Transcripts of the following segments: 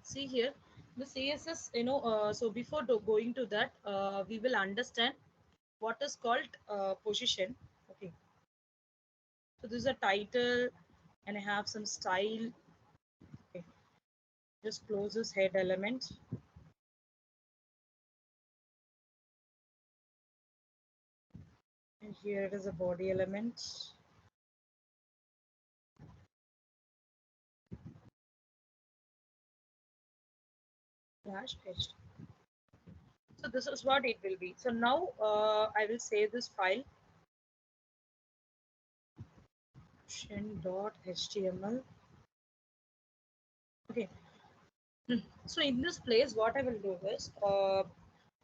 See here, the CSS, so before going to that, we will understand what is called position. Okay, so this is a title, and I have some style. Okay, just close this head element. And here it is a body element. Dash h. So this is what it will be. So now I will save this file .html. Okay. So in this place, what I will do is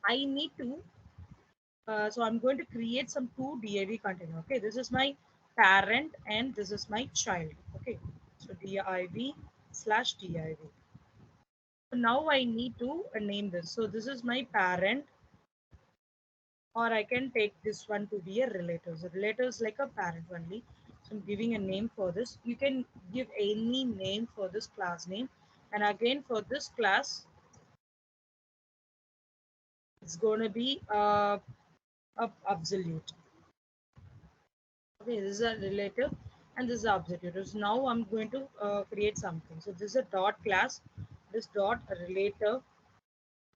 I need to. So I'm going to create some two div container. Okay, this is my parent and this is my child. Okay, so div/div. So now I need to name this. So this is my parent, or I can take this one to be a relative. So relative is like a parent only. So I'm giving a name for this. You can give any name for this class name. And again for this class, it's going to be absolute. Okay, this is a relative and this is absolute. So now I'm going to create something. So this is a dot class, this dot relative.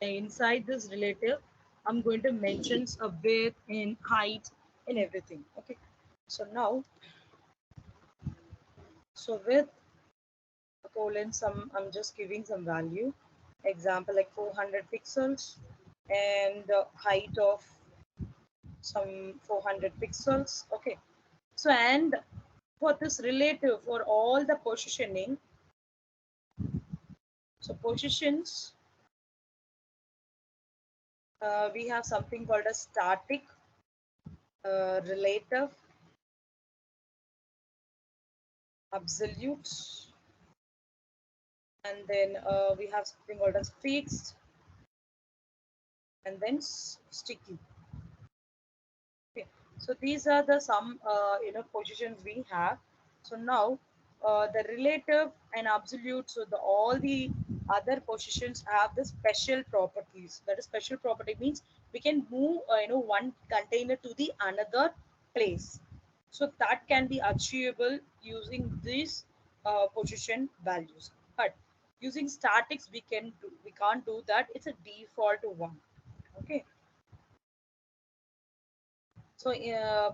And inside this relative, I'm going to mention a width and height and everything. Okay. So now, so with colon some, I'm just giving some value. Example like 400 pixels and height of some 400 pixels. Okay. So and for this relative, for all the positioning, so positions, we have something called a static relative, absolute, and then we have something called as fixed, and then sticky. Okay, so these are the some positions we have. So now the relative and absolute, so the all the other positions have the special properties. That is, special property means we can move one container to the another place. So that can be achievable using these position values. But using statics we can't do that. It's a default one. Okay. So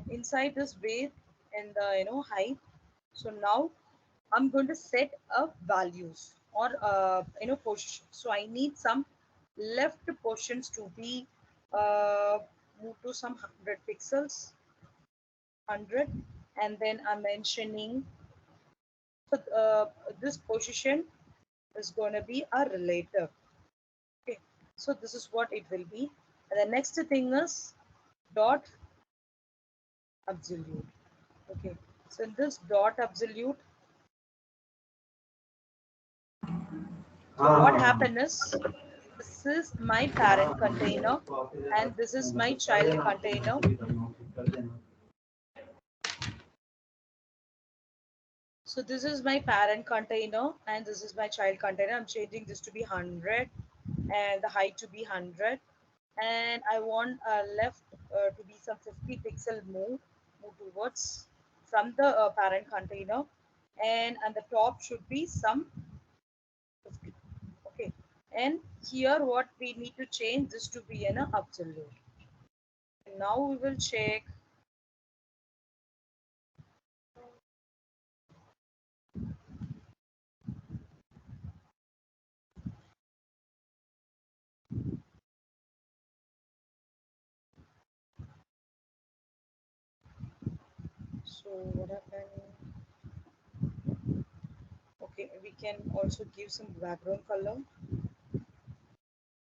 inside this width and the height, so now I'm going to set a values or position. So I need some left portions to be moved to some 100 pixels, 100, and then I'm mentioning, so this position is going to be a relative. Okay, so this is what it will be. And the next thing is dot absolute. Okay, so in this dot absolute, so what happened is, this is my parent container and this is my child container. So this is my parent container and this is my child container. I'm changing this to be 100 and the height to be 100. And I want left to be some 50 pixel move towards from the parent container, and the top should be some 50. Okay, and here what we need to change this to be an absolute. And now we will check. So what happened? Okay, we can also give some background color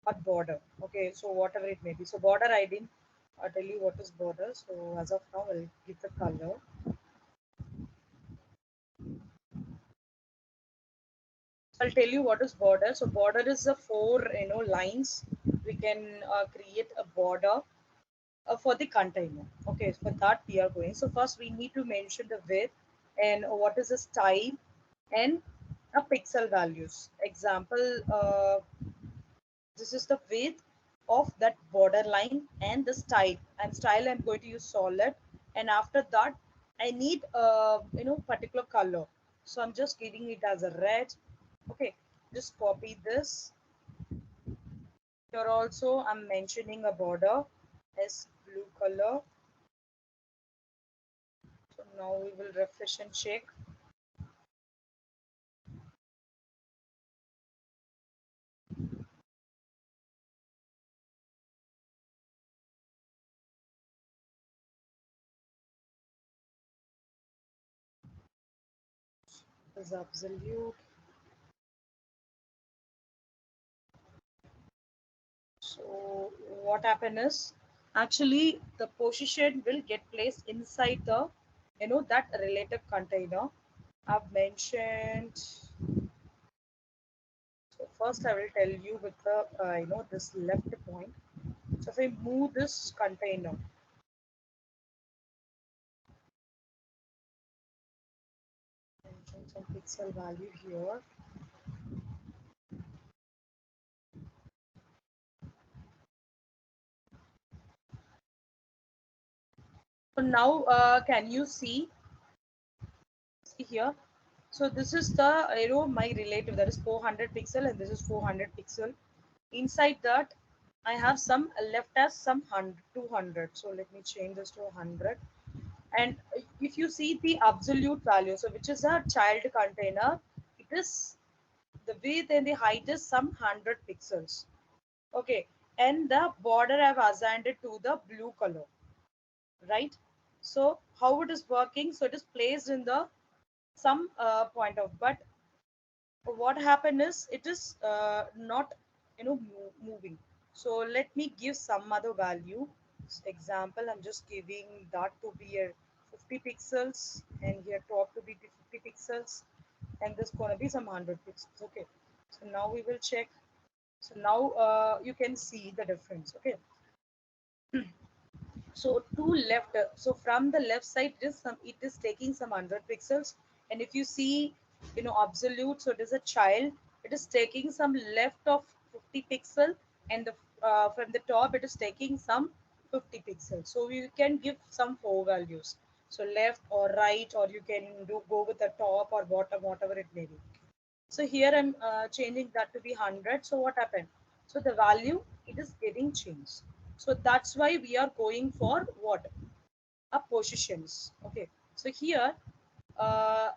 or border. Okay, so whatever it may be. So border I didn't tell you what is border. So as of now, I'll give the color. I'll tell you what is border. So border is the four lines. We can create a border for the container. Okay, for that we are going. So first we need to mention the width and what is the style and a pixel values. Example, this is the width of that border line and the style. And style I'm going to use solid. And after that, I need particular color. So I'm just giving it as a red. Okay, just copy this. Here also I'm mentioning a border as blue color. So now we will refresh and check. This is absolute. So what happened is actually the position will get placed inside the that relative container. I've mentioned. So first I will tell you with the this left point. So if I move this container, mention some pixel value here. So now can you see here? So this is the my relative, that is 400 pixel, and this is 400 pixel. Inside that I have some left as some 200. So let me change this to 100. And if you see the absolute value, so which is a child container, it is the width and the height is some 100 pixels. Okay, and the border I've assigned it to the blue color, right? So how it is working? So it is placed in the some point of, but what happened is it is not moving. So let me give some other value. Example, I'm just giving that to be a 50 pixels, and here top to be 50 pixels, and this gonna be some 100 pixels. Okay, so now we will check. So now you can see the difference. Okay, so to left, so from the left side it is taking some 100 pixels. And if you see absolute, so it is a child, it is taking some left of 50 pixel, and the from the top it is taking some 50 pixels. So you can give some four values, so left or right, or you can go with the top or bottom, whatever it may be. So here I'm changing that to be 100. So what happened? So the value, it is getting changed. So that's why we are going for what? A positions. Okay. So here, uh,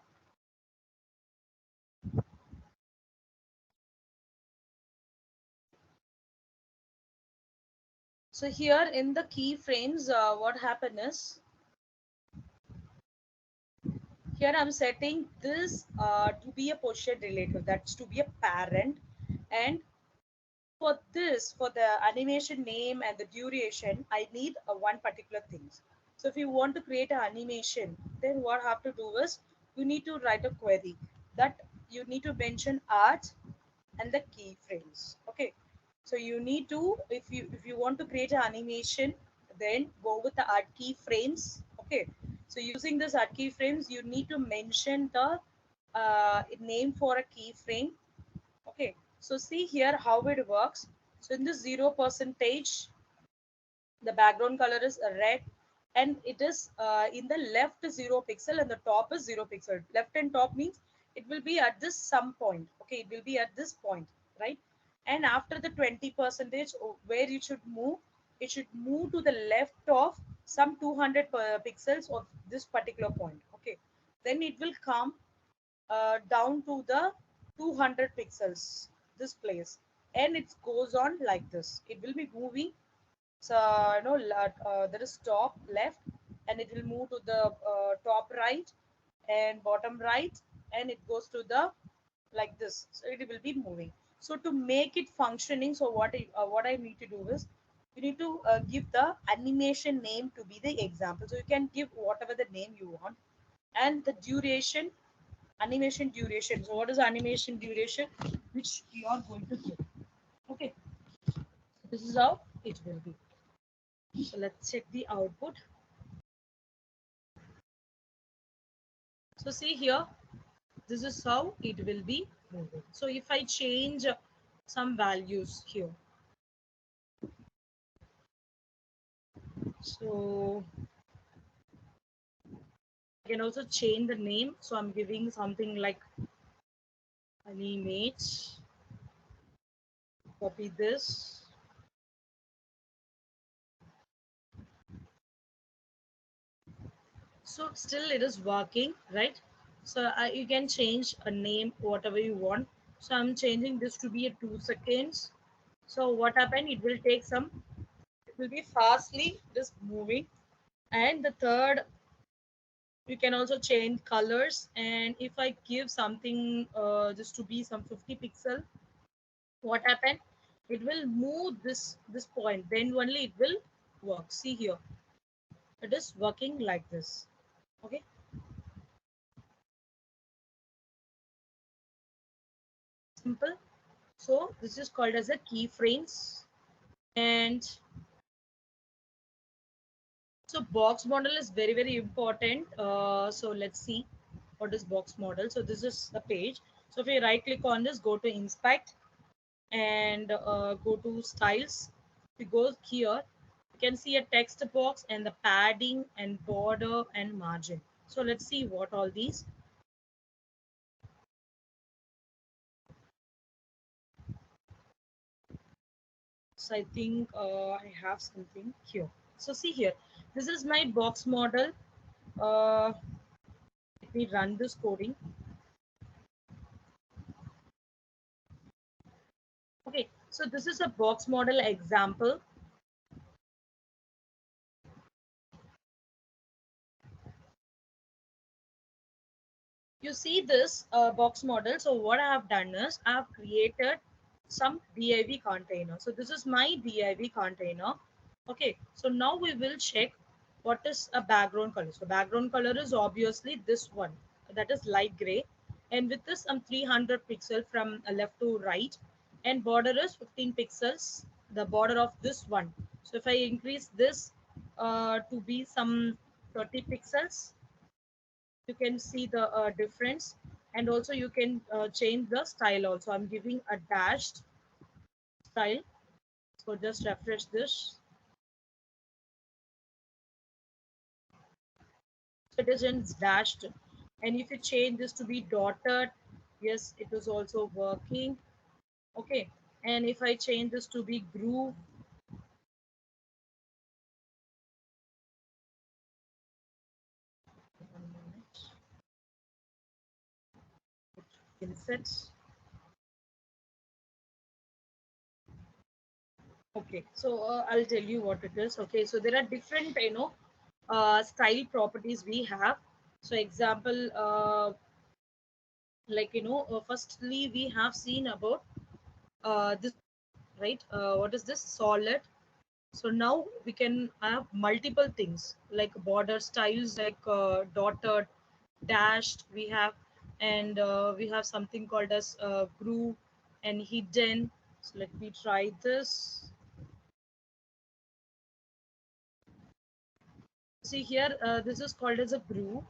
so here in the keyframes, what happened is here I'm setting this to be a position relative. That's to be a parent, and for this, for the animation name and the duration, I need one particular things. So if you want to create an animation, then what I have to do is you need to write a query that you need to mention art and the keyframes. Okay, so you need to, if you want to create an animation, then go with the art keyframes. Okay, so using this art keyframes, you need to mention the name for a keyframe. Okay, so see here how it works. So in this 0 percentage, the background color is red, and it is in the left 0 pixel and the top is 0 pixel. Left and top means it will be at this some point. Okay, it will be at this point, right? And after the 20 percentage, where you should move, it should move to the left of some 200 pixels of this particular point. Okay, then it will come down to the 200 pixels this place, and it goes on like this. It will be moving. So there is top left, and it will move to the top right and bottom right, and it goes to the like this. So it will be moving. So to make it functioning, so what I need to do is you need to give the animation name to be the example. So you can give whatever the name you want, and the duration, animation duration. So what is animation duration which you are going to give? Okay, this is how it will be. So let's check the output. So see here, This is how it will be moving. So if I change some values here, so I can also change the name. So I'm giving something like an image, copy this. So still it is working, right? So you can change a name, whatever you want. So I'm changing this to be a 2 seconds. So what happened? It will take some, it will be fastly just moving. And the third, you can also change colors. And if I give something just to be some 50 pixel, what happened? It will move this point. Then only it will work. See here, it is working like this. Okay, simple. So this is called as a keyframes. And so box model is very, very important. So let's see what is box model. So this is the page. So if you right click on this, go to inspect and go to styles. If you go here, you can see a text box and the padding and border and margin. So let's see what all these. So I think I have something here. So see here, this is my box model. Let me run this coding. Okay, so this is a box model example. You see this box model. So what I have done is I have created some div container. So this is my div container. Okay, so now we will check what is a background color. So background color is obviously this one, that is light gray, and with this I'm 300 pixel from left to right, and border is 15 pixels, the border of this one. So if I increase this to be some 30 pixels, you can see the difference. And also you can change the style also. I'm giving a dashed style. So just refresh this. So it is in dashed. And if you change this to be dotted, yes, it is also working. Okay. And if I change this to be groove, inset. Okay, so I'll tell you what it is. Okay, so there are different, style properties we have. So example, like firstly we have seen about this, right? What is this? Solid. So now we can have multiple things like border styles, like dotted, dashed we have, and we have something called as groove and hidden. So let me try this. See here, this is called as a groove.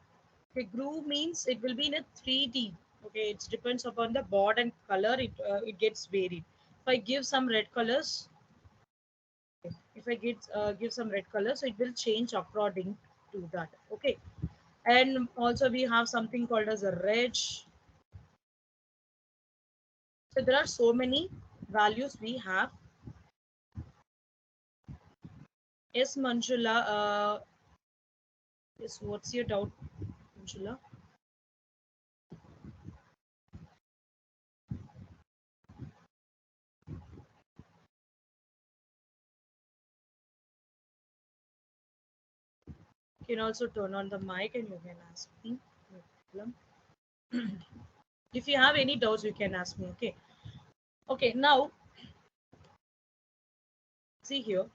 Okay, groove means it will be in a 3D. Okay, it depends upon the board and color. It gets varied. If I give some red colors, if I give some red color, so it will change according to that. Okay, and also we have something called as a red. So there are so many values we have. Yes, Manjula. Yes, what's your doubt, Manjula? You can also turn on the mic and you can ask me. No problem. If you have any doubts, you can ask me. Okay. Okay. Now see here.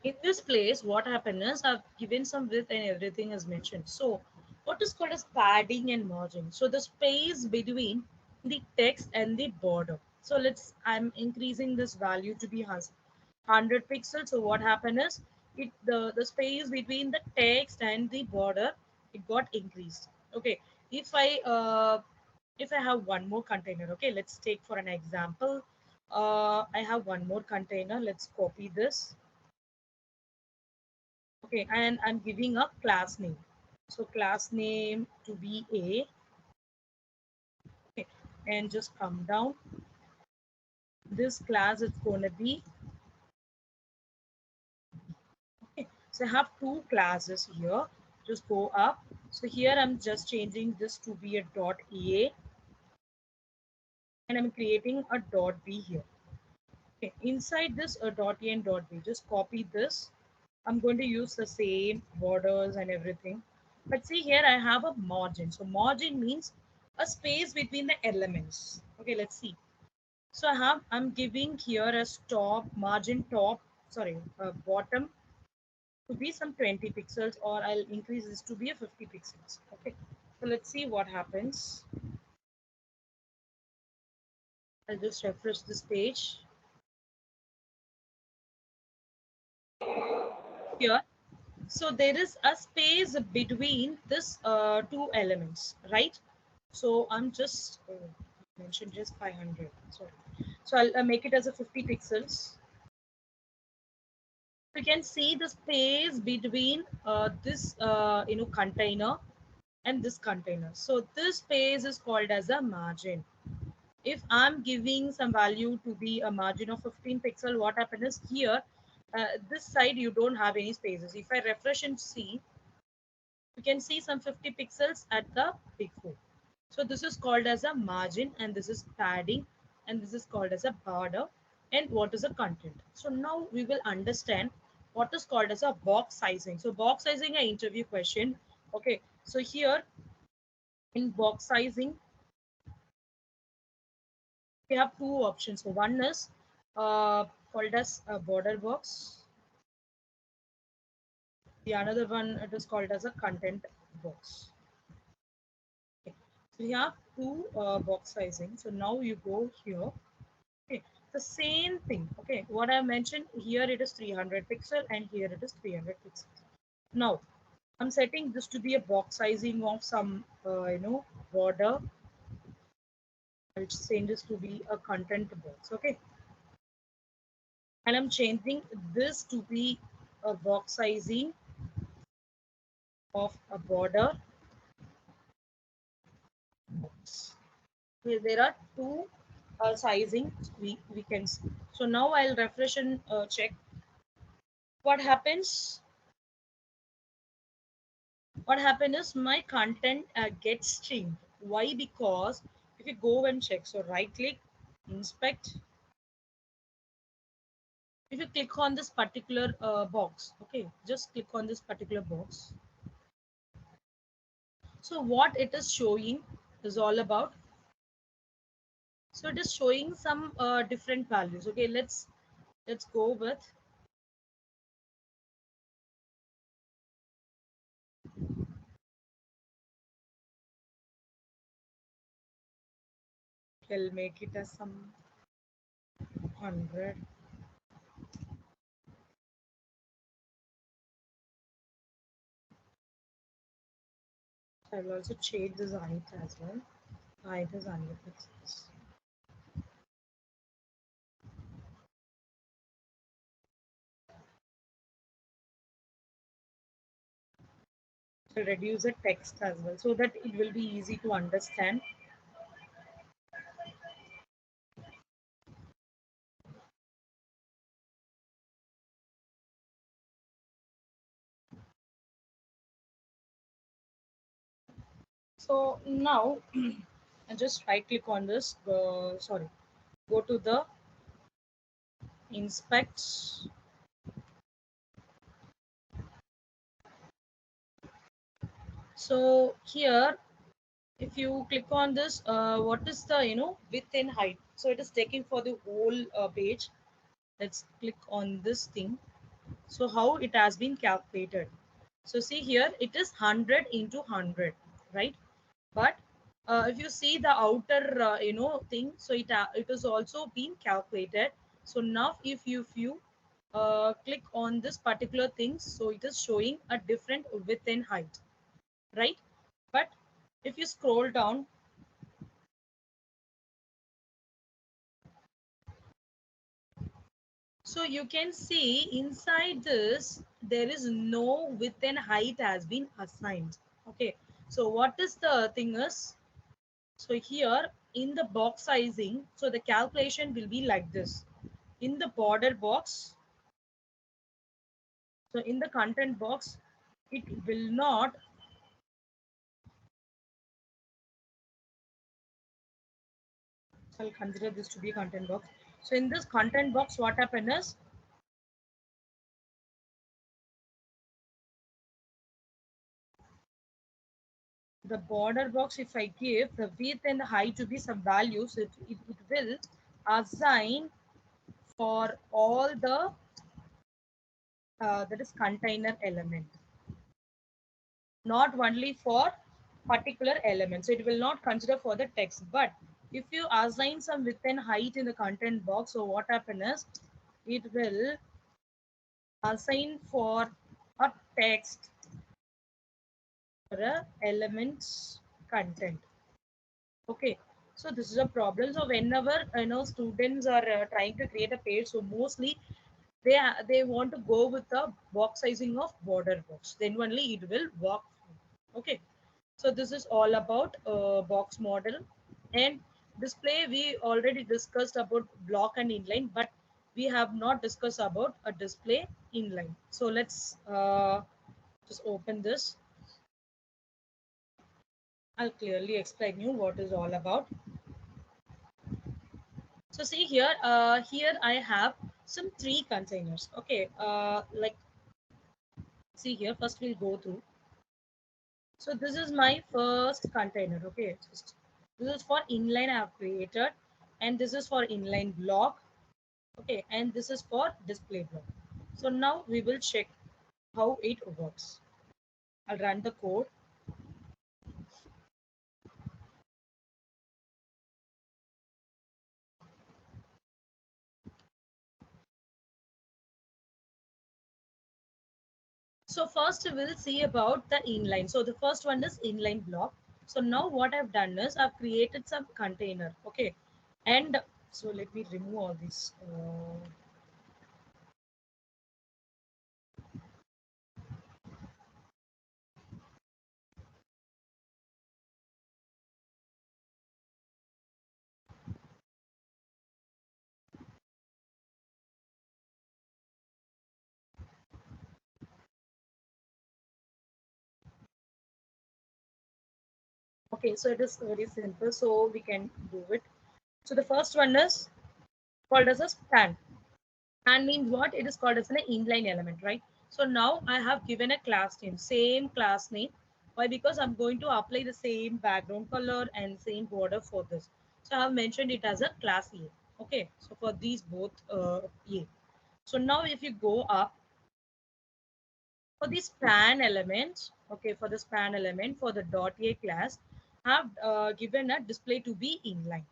In this place, what happened is I've given some width and everything is mentioned. So what is called as padding and margin? So the space between the text and the border. So I'm increasing this value to be 100 pixels. So what happened is the space between the text and the border, it got increased. Okay. if I have one more container, okay, let's take for an example. I have one more container. Let's copy this. Okay, and I'm giving a class name. So class name to be A. Okay, and just come down. This class is going to be, okay. So I have two classes here. Just go up. So here I'm just changing this to be a dot EA, and I'm creating a dot B here. Okay, inside this dot A and dot B, just copy this. I'm going to use the same borders and everything. But see here, I have a margin. So margin means a space between the elements. Okay, let's see. So I'm giving here a top margin top, sorry, bottom to be some 20 pixels, or I'll increase this to be a 50 pixels. Okay, so let's see what happens. I'll just refresh this page. Here, so there is a space between this two elements, right? So I'm just mentioned just 500. Sorry. So I'll make it as a 50 pixels. You can see the space between this container and this container. So this space is called as a margin. If I'm giving some value to be a margin of 15 pixel, what happens is here, this side you don't have any spaces. If I refresh and see, you can see some 50 pixels at the big foot. So this is called as a margin, and this is padding, and this is called as a border, and what is a content. So now we will understand what is called as a box sizing. So box sizing, an interview question. Okay, so here in box sizing, we have two options. So one is called as a border box. The another one, it is called as a content box. Okay. So we have two box sizing. So now you go here. Okay, the same thing. Okay, what I mentioned here, it is 300 pixel, and here it is 300 pixels. Now I'm setting this to be a box sizing of some border. I'll change this to be a content box. Okay, and I'm changing this to be a box sizing of a border box. Okay, there are two sizing we can see. So now I'll refresh and check what happens. What happened is my content gets changed. Why? Because if you go and check, so right click, inspect. If you click on this particular box, okay, just click on this particular box. So what it is showing is all about. So it is showing some different values. Okay, let's go with. I'll make it as some 100. I'll also change this height as well. Height is 100 pixels. To reduce the text as well, so that it will be easy to understand. So now I just right click on this, sorry, go to the inspect. So here, if you click on this, what is the width and height? So it is taking for the whole page. Let's click on this thing. So how it has been calculated. So see here, it is 100 into 100, right? But if you see the outer thing, so it is also been calculated. So now if you click on this particular thing, so it is showing a different width and height, right? But If you scroll down, so you can see inside this, there is no width and height has been assigned. Okay. So what is the thing is, so here in the box sizing, so the calculation will be like this. In the border box, so in the content box, it will not, I'll consider this to be content box. So in this content box, what happened is, the border box, if I give the width and the height to be some values, it will assign for all the that is container element, not only for particular element. So it will not consider for the text. But if you assign some width and height in the content box, so what happens is it will assign for a text or a elements content. Okay, so this is a problem. So whenever students are trying to create a page, so mostly they want to go with the box sizing of border box, then only it will work. Okay, so this is all about box model. And display, we already discussed about block and inline, but we have not discussed about a display inline. So let's just open this. I'll clearly explain you what is all about. So see here, here I have some three containers. Okay, like see here, first we'll go through. So this is my first container. Okay, this is for inline I have created, and this is for inline block. Okay, and this is for display block. So now we will check how it works. I'll run the code. So first we'll see about the inline. So the first one is inline block. So now what I've done is I've created some container. Okay, and so let me remove all these. Okay, so it is very simple. So we can do it. So the first one is called as a span. And means what? It is called as an inline element, right? So now I have given a class name, same class name. Why? Because I'm going to apply the same background color and same border for this. So I have mentioned it as a class A. Okay, so for these both A. So now if you go up for the span element, okay, for the span element for the dot A class, I have given a display to be inline.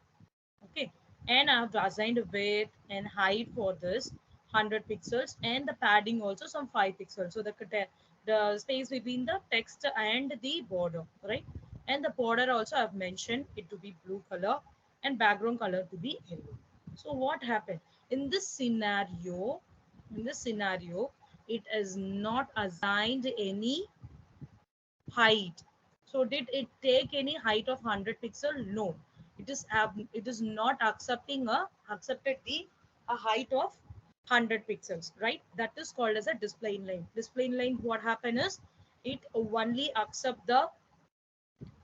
Okay, and I have assigned width and height for this 100 pixels, and the padding also some 5 pixels. So the space between the text and the border, right? And the border also I've mentioned it to be blue color and background color to be yellow. So what happened in this scenario? In this scenario, it is not assigned any height. So did it take any height of 100 pixel? No. It is not accepted the a height of 100 pixels, right? That is called as a display inline. Display inline, what happen is it only accept the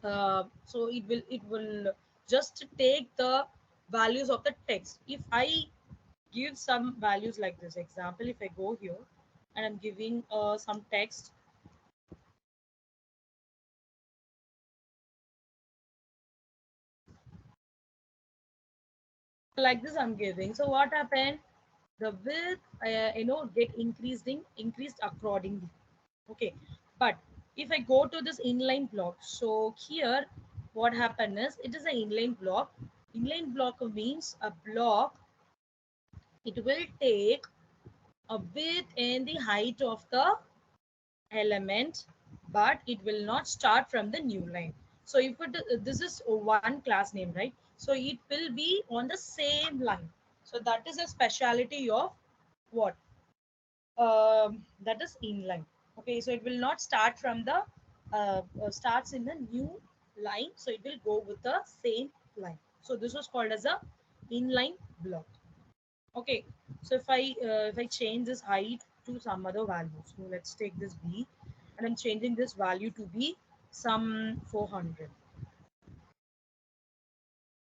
so it will just take the values of the text. If I give some values like this, example, if I go here and I'm giving some text like this I'm giving. So what happened? The width, get increased accordingly. Okay, but if I go to this inline block, so here what happened is it is an inline block. Inline block means a block. It will take a width and the height of the element, but it will not start from the new line. So if this is one class name, right? So it will be on the same line. So that is a speciality of what? That is inline. Okay, so it will not start from the starts in the new line. So it will go with the same line. So this was called as a inline block. Okay, so if I change this height to some other value, so let's take this b, and I'm changing this value to be some 400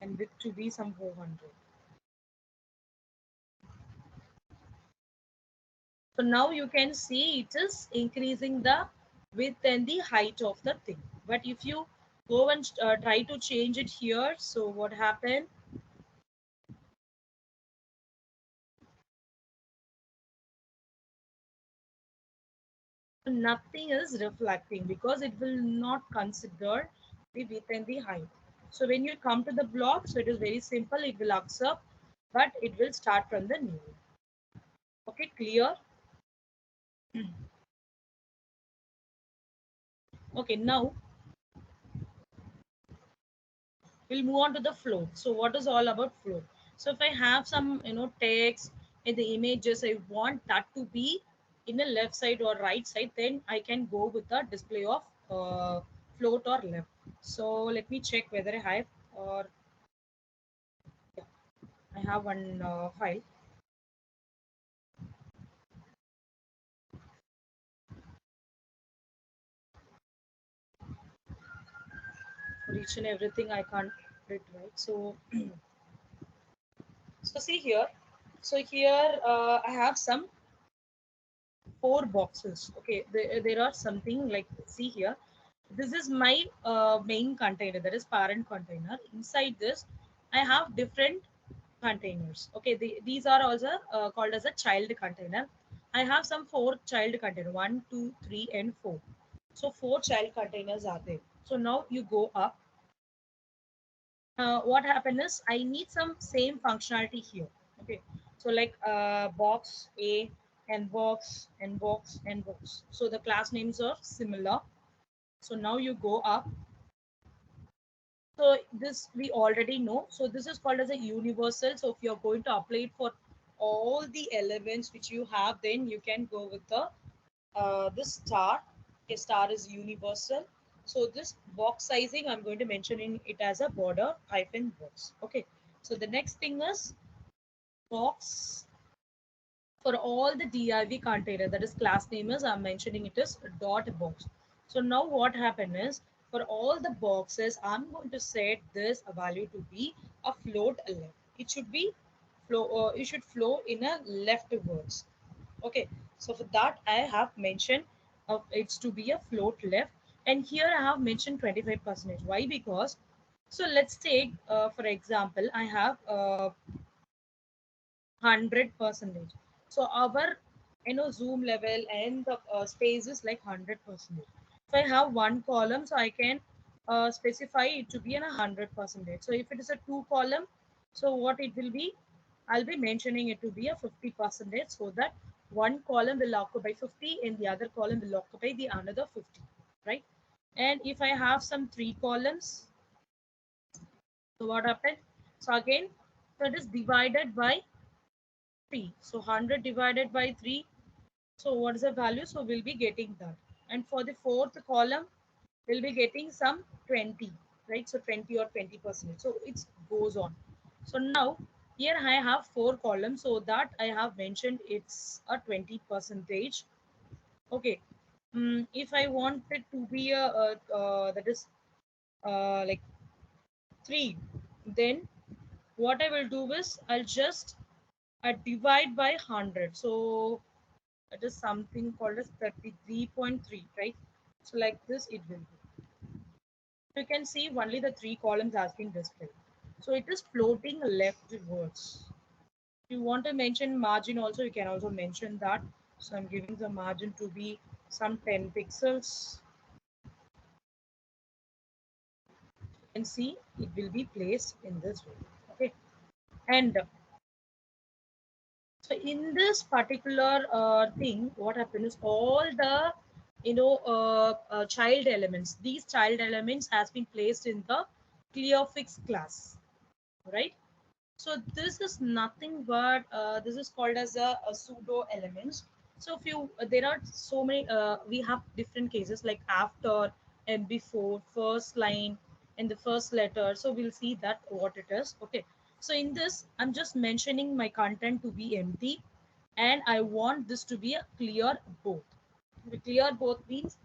and width to be some 400. So now you can see it is increasing the width and the height of the thing. But if you go and try to change it here, so what happened? Nothing is reflecting because it will not consider the width and the height. So when you come to the block, so it is very simple. It will accept, but it will start from the new. Okay, clear? Okay, now we'll move on to the flow. So what is all about flow? So if I have some text in the images, I want that to be in the left side or right side, then I can go with the display of float or left. So let me check whether I have or yeah, I have one file for each and everything. I can't read right. So see here. So here I have some four boxes. Okay, there are something like, see here, this is my main container, that is parent container. Inside this I have different containers. Okay, these are also called as a child container. I have some four child container, 1, 2, 3 and 4. So four child containers are there. So now you go up. What happened is I need some same functionality here. Okay, so like box A and box and box and box. So the class names are similar. So now you go up. So this we already know. So this is called as a universal. So if you're going to apply it for all the elements which you have, then you can go with the this star. A star is universal. So this box sizing, I'm going to mention in it as a border hyphen box. Okay. So the next thing is box for all the div container, that is class name is, I'm mentioning it as dot box. So now what happened is for all the boxes I'm going to set this a value to be a float left. It should be flow, it should flow in a leftwards. Okay, so for that I have mentioned it's to be a float left, and here I have mentioned 25%. Why? Because so let's take for example I have 100%. So our zoom level and the space is like 100%. If I have one column, so I can specify it to be in 100%. So if it is a two column, so what it will be, I'll be mentioning it to be a 50%, so that one column will occupy 50 and the other column will occupy the another 50, right? And if I have some three columns, so what happened? So again, so it is divided by 3. So 100 divided by 3. So what is the value? So we'll be getting that. And for the fourth column, we'll be getting some 20, right? So 20 or 20%. So it goes on. So now here I have four columns. So that I have mentioned it's a 20 percentage. Okay. If I want it to be that is like 3, then what I will do is I'll just divide by 100. So it is something called as 33.3, right? So like this it will be. You can see only the three columns has been displayed. So it is floating leftwards. If you want to mention margin also, you can also mention that. So I'm giving the margin to be some 10 pixels. You can see it will be placed in this way. Okay. And so in this particular thing, what happened is all the child elements. These child elements has been placed in the clearfix class, right? So this is nothing but this is called as a pseudo elements. So if you there are so many we have different cases like after and before, first line and the first letter. So we'll see that what it is. Okay. So in this, I'm just mentioning my content to be empty, and I want this to be a clear both. The clear both means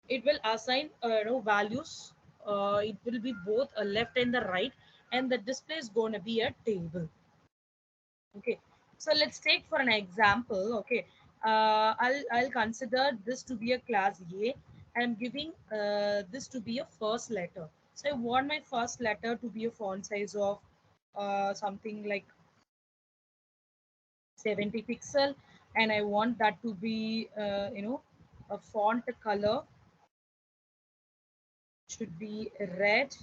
it will assign values. It will be both a left and the right, and the display is going to be a table. Okay, so let's take for an example. Okay, I'll consider this to be a class A. I'm giving this to be a first letter. So I want my first letter to be a font size of something like 70 pixel, and I want that to be a font color should be red.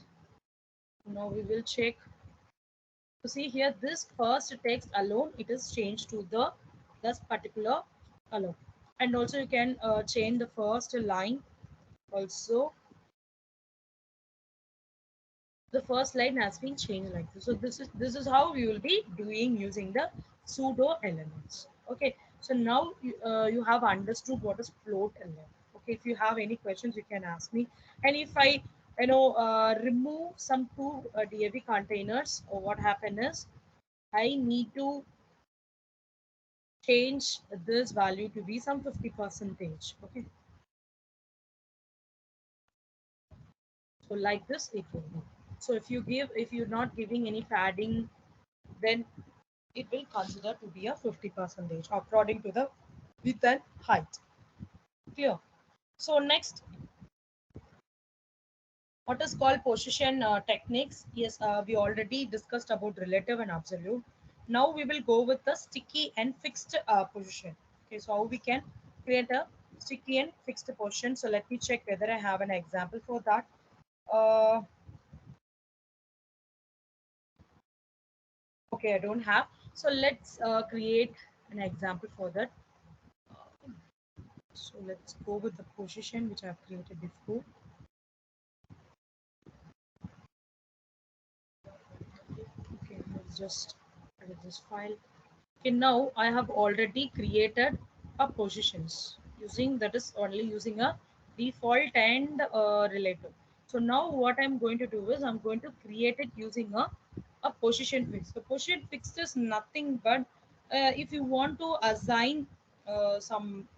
Now we will check. So see here, this first text alone, it is changed to the this particular color. And also you can change the first line also. The first line has been changed like this. So this is how we will be doing using the pseudo elements. Okay, so now you have understood what is float element. Okay, if you have any questions, you can ask me. And if I remove some two DAV containers, or what happened is I need to change this value to be some 50 percentage. Okay, so like this it will be. So if you're not giving any padding, then it will consider to be a 50 percentage according to the width and height. Clear? So next, what is called position techniques? Yes, we already discussed about relative and absolute. Now we will go with the sticky and fixed position. Okay, so how we can create a sticky and fixed position. So let me check whether I have an example for that. Uh, okay, I don't have. So let's create an example for that. So let's go with the position which I have created before. Okay, let's just edit this file. Okay, now I have already created a positions using that is only using a default and relative. So now what I'm going to do is I'm going to create it using a position fix. The position fix is nothing but if you want to assign some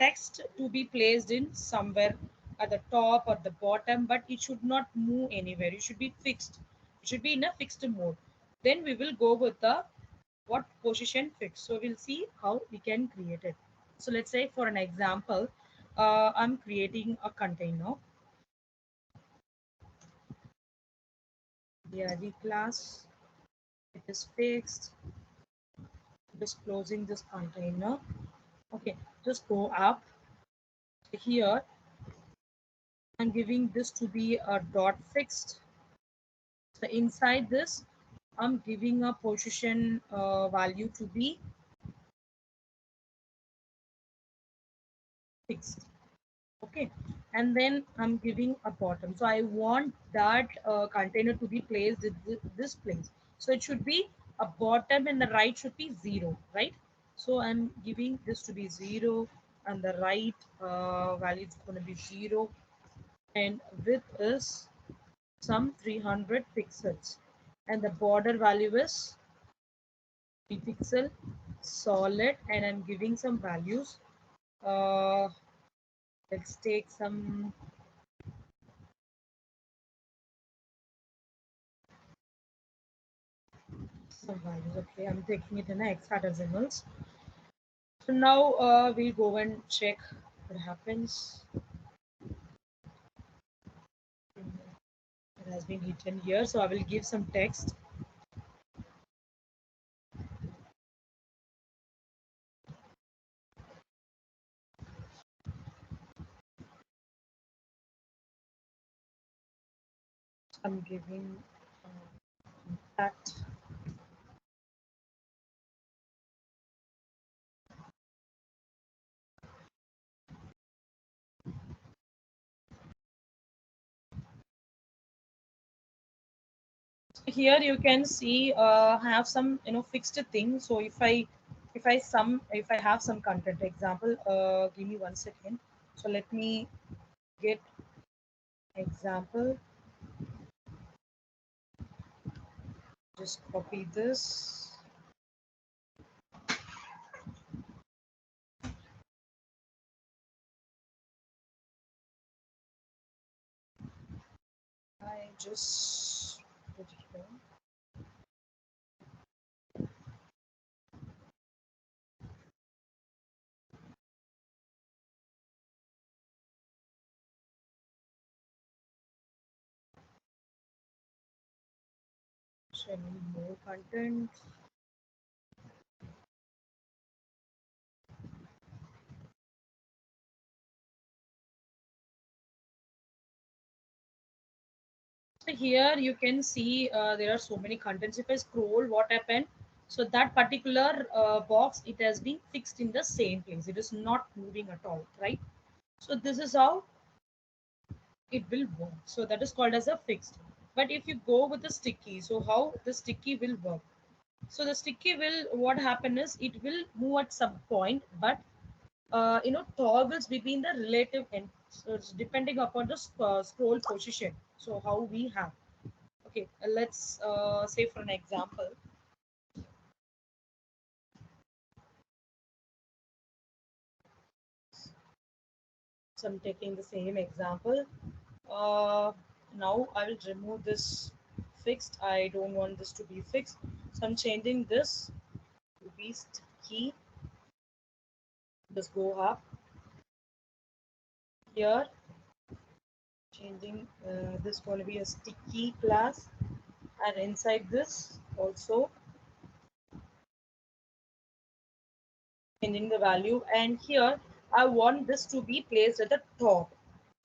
text to be placed in somewhere at the top or the bottom, but it should not move anywhere. It should be fixed. It should be in a fixed mode. Then we will go with the what position fix. So we'll see how we can create it. So let's say for an example, I'm creating a container. The class, it is fixed. Just closing this container. Okay, just go up here. I'm giving this to be a dot fixed. So inside this, I'm giving a position value to be fixed. Okay, and then I'm giving a bottom. So I want that container to be placed in this place. So it should be a bottom and the right should be 0, right? So I'm giving this to be 0 and the right value is going to be 0, and width is some 300 pixels, and the border value is 3 pixel solid, and I'm giving some values. Uh, let's take some values. Okay, I'm taking it in hexadecimals. So now we'll go and check what happens. It has been written here, so I will give some text. I'm giving that. Here you can see have some fixed thing. So if I have some content example, give me 1 second. So let me get example. Just copy this. I just put it here. So I need more content. So here you can see there are so many contents. If I scroll, what happened? So that particular box, it has been fixed in the same place. It is not moving at all, right? So this is how it will work. So that is called as a fixed. But if you go with the sticky, so how the sticky will work? So the sticky will, what happen is it will move at some point, but toggles between the relative ends. So it's depending upon the scroll position. So how we have. Okay, let's say for an example. So I'm taking the same example. Uh, Now I will remove this fixed. I don't want this to be fixed. So I'm changing this to be sticky. Just go up here. Changing this going to be a sticky class, and inside this also changing the value. And here I want this to be placed at the top.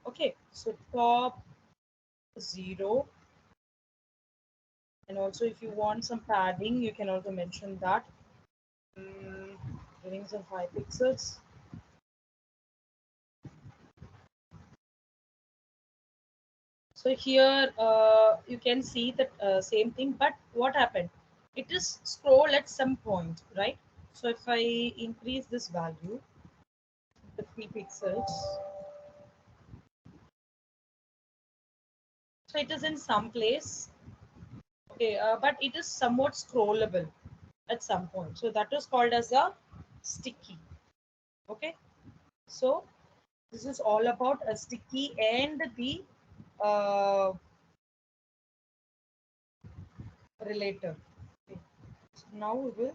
Okay, so top 0. And also if you want some padding, you can also mention that. Mm, Giving some 5 pixels. So here you can see the same thing, but what happened? It is scroll at some point, right? So if I increase this value, 50 pixels, so it is in some place, okay, but it is somewhat scrollable at some point. So that is called as a sticky. Okay, so this is all about a sticky and the uh, relator. Okay. So now we will.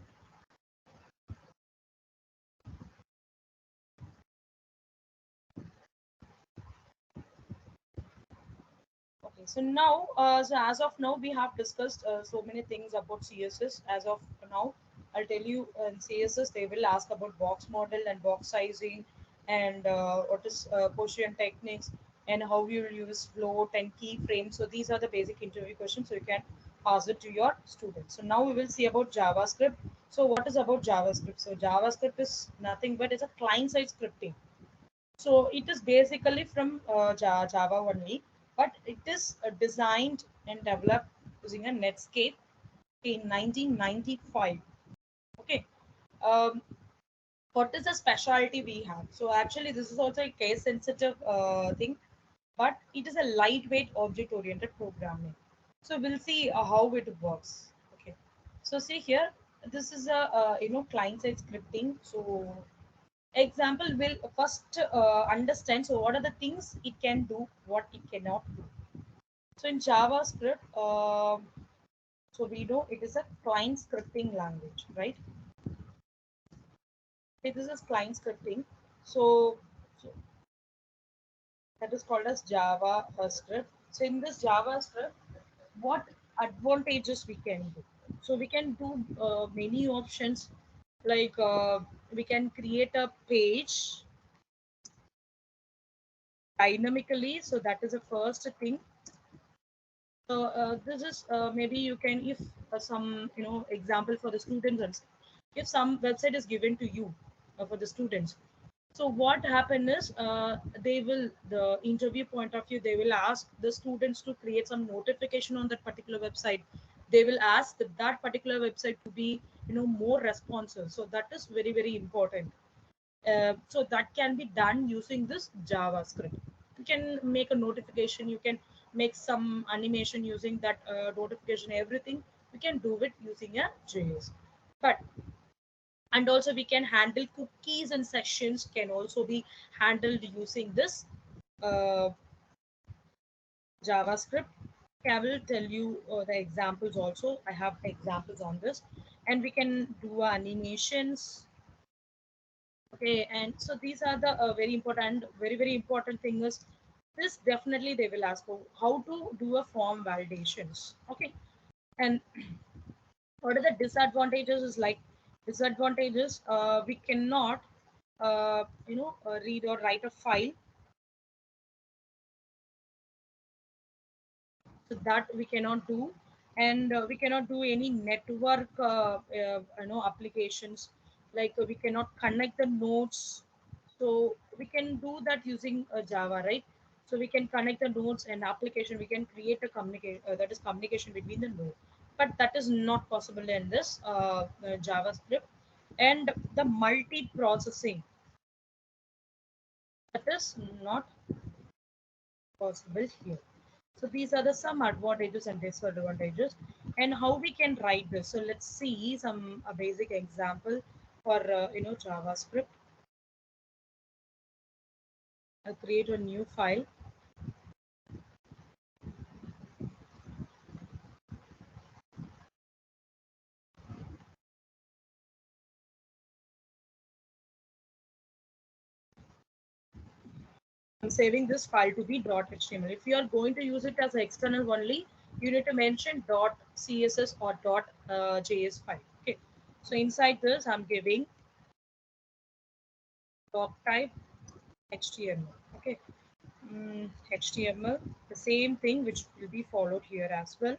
Okay, so now, so as of now, we have discussed so many things about CSS. As of now, I'll tell you in CSS, they will ask about box model and box sizing, and what is position techniques, and how you will use float and keyframes. So these are the basic interview questions. So you can ask it to your students. So now we will see about JavaScript. So what is about JavaScript? So JavaScript is nothing but it's a client-side scripting. So it is basically from Java only, but it is designed and developed using a Netscape in 1995. Okay. Um, what is the specialty we have? So actually, this is also a case sensitive thing, but it is a lightweight object oriented programming. So we'll see how it works. Okay. So see here, this is a client side scripting. So example will first understand so what are the things it can do, what it cannot do. So in JavaScript, so we know it is a client scripting language, right? Okay, this is client scripting. So that is called as JavaScript. So in this JavaScript, what advantages we can do? So we can do many options, like we can create a page dynamically. So that is the first thing. So this is maybe you can, if some example for the students, if some website is given to you for the students. So what happen is they will, the interview point of view, they will ask the students to create some notification on that particular website, they will ask that particular website to be, more responsive. So that is very, very important. So that can be done using this JavaScript. You can make a notification, you can make some animation using that notification, everything we can do it using a JS. But and also we can handle cookies and sessions can also be handled using this uh, JavaScript. Okay, I will tell you the examples also. I have examples on this, and we can do animations. Okay, and so these are the very important, very, very important thing is this. Definitely they will ask for how to do a form validations. Okay, and what are the disadvantages is like disadvantages, we cannot read or write a file, so that we cannot do. And we cannot do any network applications, like we cannot connect the nodes. So we can do that using Java, right? So we can connect the nodes and application, we can create a communication, that is communication between the node, but that is not possible in this JavaScript. And the multi-processing, that is not possible here. So these are the some advantages and disadvantages, and how we can write this. So let's see some basic example for JavaScript. I'll create a new file. I'm saving this file to be .html. If you are going to use it as an external only, you need to mention .css or .js file. Okay. So inside this, I'm giving doc type HTML. Okay. HTML, the same thing which will be followed here as well.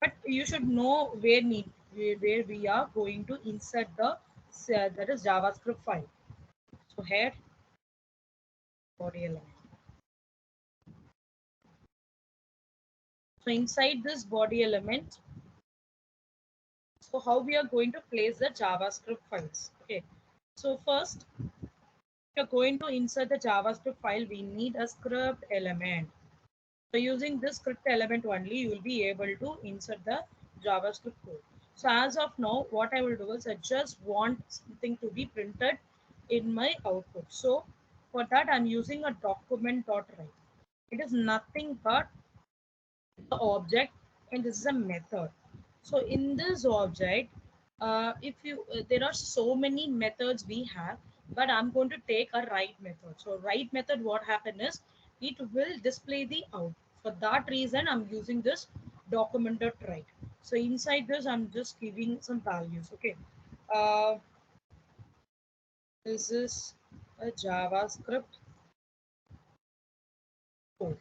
But you should know where we are going to insert the that is JavaScript file. So head, body element. So inside this body element, so how we are going to place the JavaScript files. Okay. So first, if you're going to insert the JavaScript file, we need a script element. So using this script element only, you will be able to insert the JavaScript code. So as of now, what I will do is I just want something to be printed in my output. So for that, I'm using a document.write. It is nothing but the object, and this is a method. So in this object, if you there are so many methods we have, but I'm going to take a write method. So write method, what happen is it will display the out. For that reason, I'm using this document.write. So inside this, I'm just giving some values. Okay, uh, this is a JavaScript code.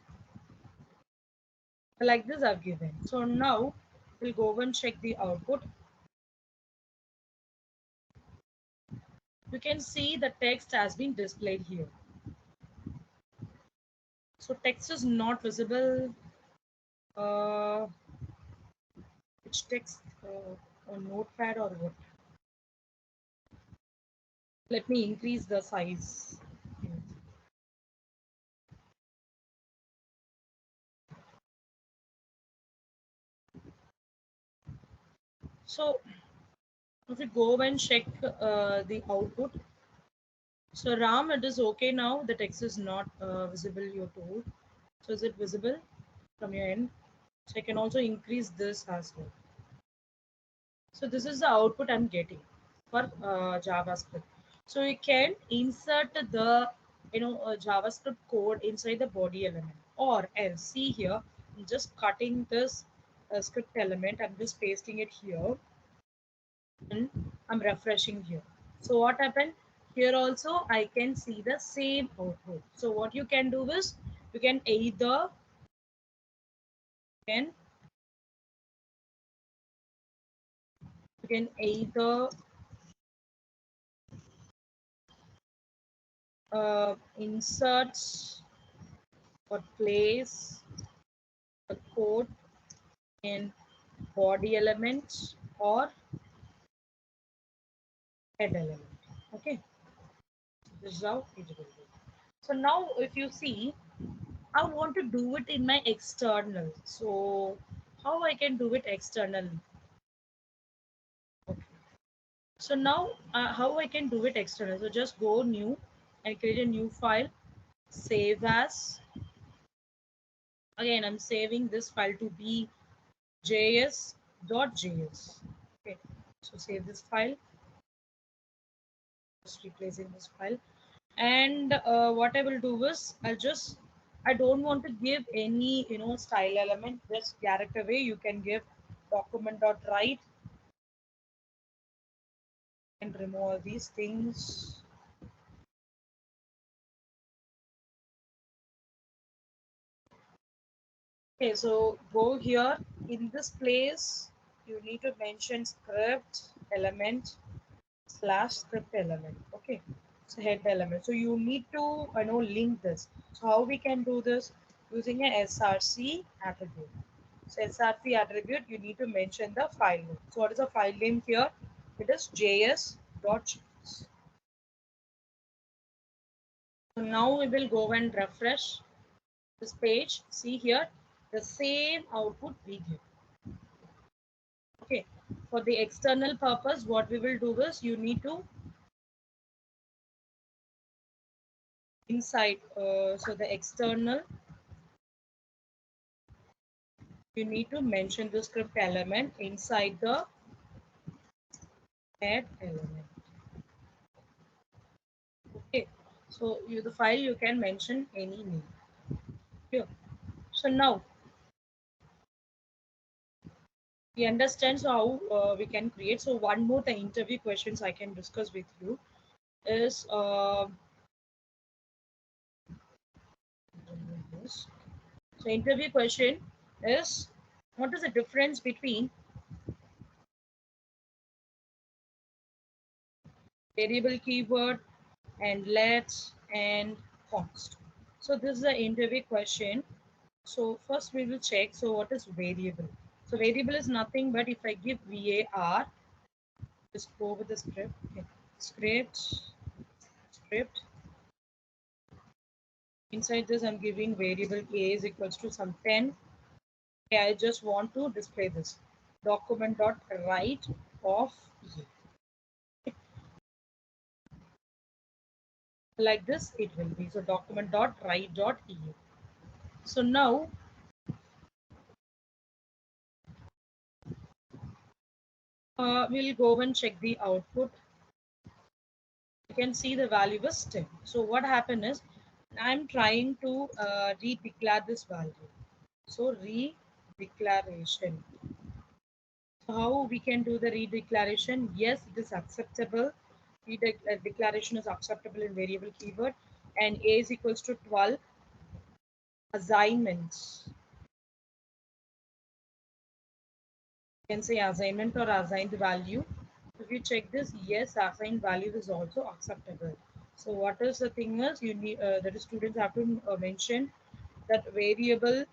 Like this I've given. So now we'll go and check the output. You can see the text has been displayed here. So text is not visible. Uh, which text on notepad or what? Let me increase the size. So if we go and check the output, so Ram, it is okay now. The text is not visible, you're told. So is it visible from your end? So I can also increase this as well. So this is the output I'm getting for JavaScript. So you can insert the JavaScript code inside the body element, or else see here, I'm just cutting this script element. I'm just pasting it here, and I'm refreshing here. So what happened here? Also, I can see the same output. So what you can do is you can either can you can either insert or place a code in body element or head element. Okay, this is how it will be. So now if you see, I want to do it in my external. So how I can do it externally? Okay. So now how I can do it external? So just go new and create a new file, save as. Again, I'm saving this file to be js.js. Okay, so save this file, just replacing this file. And what I will do is I don't want to give any style element, just character way. You can give document.write and remove all these things. Okay, so go here in this place. You need to mention script element slash script element. Okay, so head element. So you need to link this. So how we can do this? Using a src attribute. So src attribute, you need to mention the file name. So what is the file name here? It is js.js. So now we will go and refresh this page. See here, the same output we get. Okay, for the external purpose, what we will do is you need to inside so the external, you need to mention the script element inside the head element. Okay, so the file you can mention any name here. So now we understand so how we can create. So one more the interview questions I can discuss with you is so interview question is, what is the difference between variable keyword and let and const? So this is the interview question. So first we will check. So what is variable? So variable is nothing but if I give var, just go with the script. Okay. Script. Inside this, I'm giving variable a is equals to some 10. Okay, I just want to display this document.write of e. Like this, it will be. So document.write.e. So now we'll go and check the output. You can see the value is 10. So what happened is I'm trying to redeclare this value. So redeclaration. So how we can do the redeclaration? Yes, it is acceptable. Declaration is acceptable in variable keyword, and a is equals to 12. Assignments. You can say assignment or assigned value. If you check this, yes, assigned value is also acceptable. So what is the thing is you need that the students have to mention that variable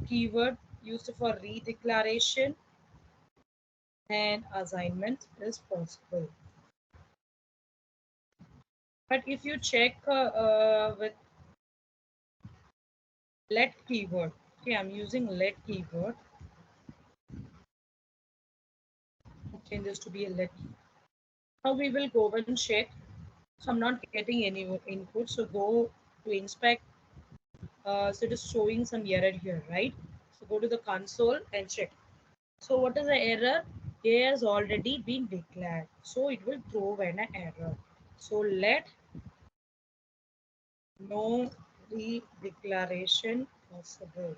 keyword used for redeclaration and assignment is possible. But if you check with let keyword, okay, I'm using let keyword. Change this to be a let. Now we will go and check. So I'm not getting any input. So go to inspect. So it is showing some error here, right? So go to the console and check. So what is the error? A has already been declared. So it will throw an error. So let no redeclaration possible.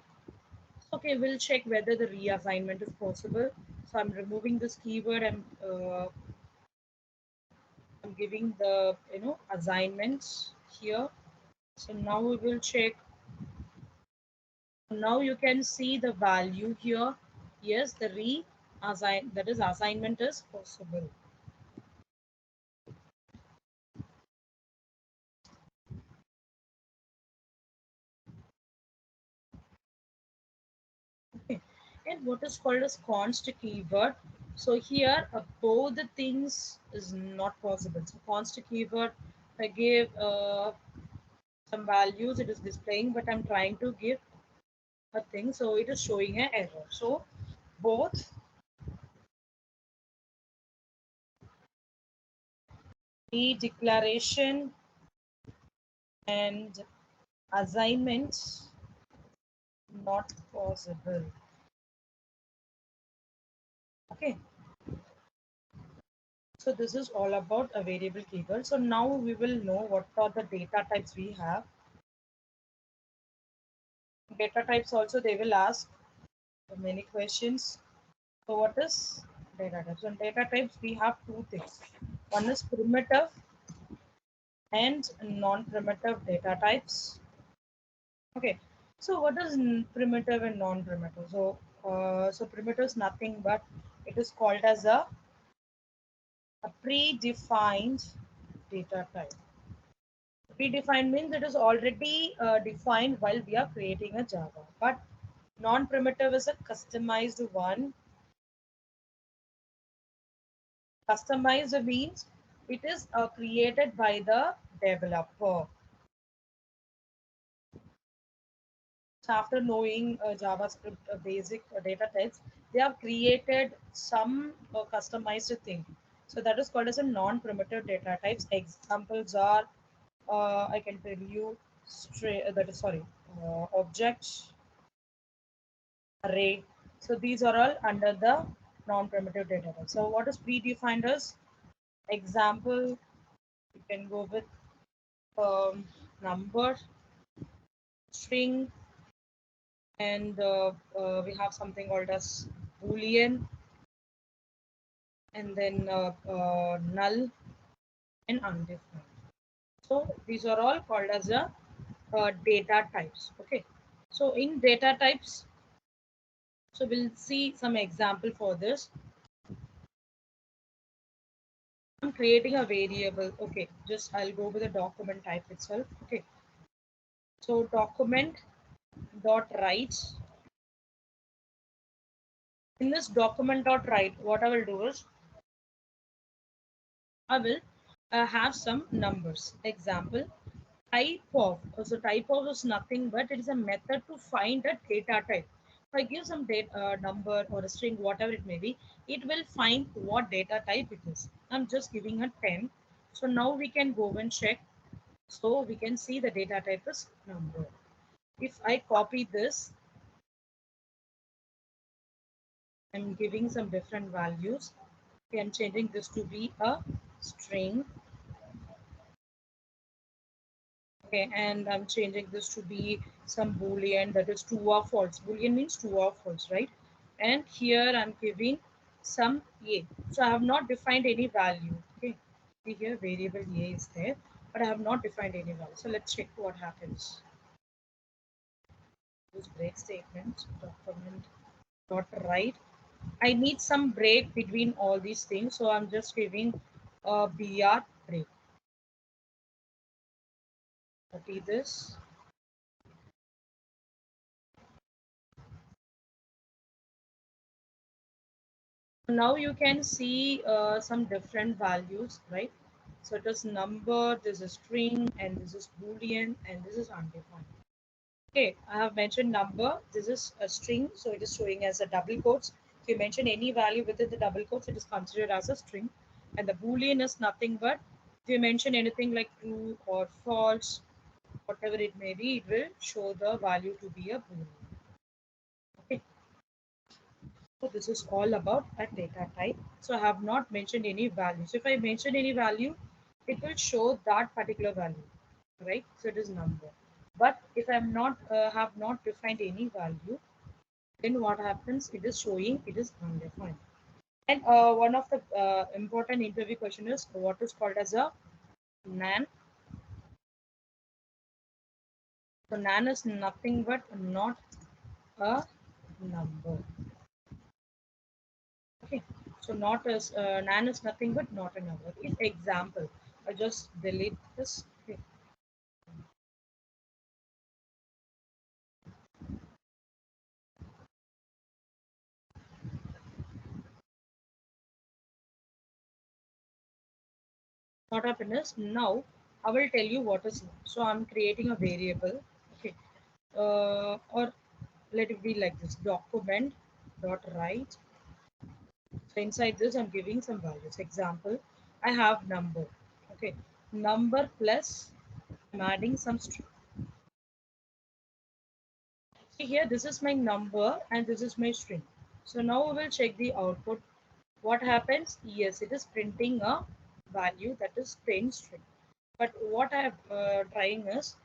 Okay, we'll check whether the reassignment is possible. So I'm removing this keyword and I'm giving the assignments here. So now we will check. Now you can see the value here. Yes, the that is assignment is possible. Okay. and what is called as const keyword. So here both the things is not possible. So const keyword, I give some values, it is displaying, but I'm trying to give a thing, so it is showing an error. So both the declaration and assignments not possible. Okay, so this is all about a variable keyword. So now we will know what are the data types we have. Data types also they will ask many questions. So what is data types? So in data types we have two things. One is primitive and non-primitive data types. Okay. So what is primitive and non-primitive? So primitive is nothing but it is called as a predefined data type. Predefined means it is already defined while we are creating a Java. But non-primitive is a customized one. Customized means it is created by the developer. So after knowing JavaScript basic data types, they have created some customized thing. So that is called as a non-primitive data types. Examples are, I can tell you, object, array. So these are all under the non-primitive data type. So what is predefined as example? You can go with number, string, and we have something called as boolean, and then null and undefined. So these are all called as a data types. Okay. So in data types, so we'll see some example for this. I'm creating a variable. Okay, just I'll go with the document type itself. Okay. So document dot write. In this document dot write, what I will do is I will have some numbers. Example, type of. So type of is nothing but it is a method to find a data type. If I give some data number or a string, whatever it may be, it will find what data type it is. I'm just giving a 10. So now we can go and check. So we can see the data type is number. If I copy this, I'm giving some different values. Okay, I'm changing this to be a string. Okay, and I'm changing this to be some boolean, that is true or false. Boolean means true or false, right? And here I'm giving some a. So I have not defined any value. Okay, see here variable a is there, but I have not defined any value. So let's check what happens. Use break statement, document dot write. I need some break between all these things, so I'm just giving a br break. Copy this. Now you can see some different values, right? So it is number, this is string, and this is boolean, and this is undefined. Okay, I have mentioned number, this is a string, so it is showing as a double quotes. If you mention any value within the double quotes, it is considered as a string. And the boolean is nothing but if you mention anything like true or false, whatever it may be, it will show the value to be a boolean. Okay. So this is all about a data type. So I have not mentioned any value. So if I mention any value, it will show that particular value, right? So it is number. But if I'm not have not defined any value, then what happens? It is showing it is undefined. And one of the important interview question is what is called as a nan. So nan is nothing but not a number. Okay, so not as nan is nothing but not a number. In example, I just delete this. Okay. What happened is now I will tell you what is now. So I'm creating a variable. Okay. Or let it be like this document dot write. So inside this I'm giving some values. Example, I have number. Okay. Number plus I'm adding some string. See here, this is my number and this is my string. So now we will check the output. What happens? Yes, it is printing a value that is plain string. But what I am trying is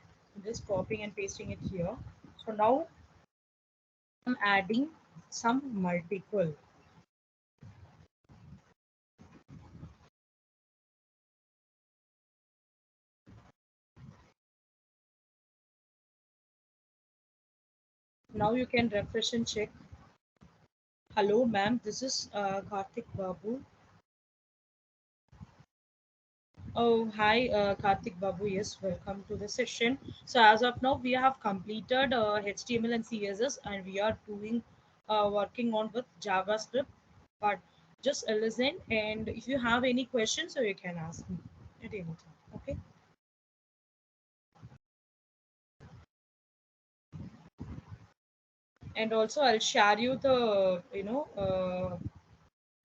just copying and pasting it here. So now I'm adding some multiple. Now you can refresh and check. Hello, ma'am. This is Karthik Babu. Oh, hi, Karthik Babu. Yes, welcome to the session. So as of now, we have completed HTML and CSS, and we are doing working on with JavaScript. But just listen, and if you have any questions, so you can ask me at any time. Okay. And also, I'll share you the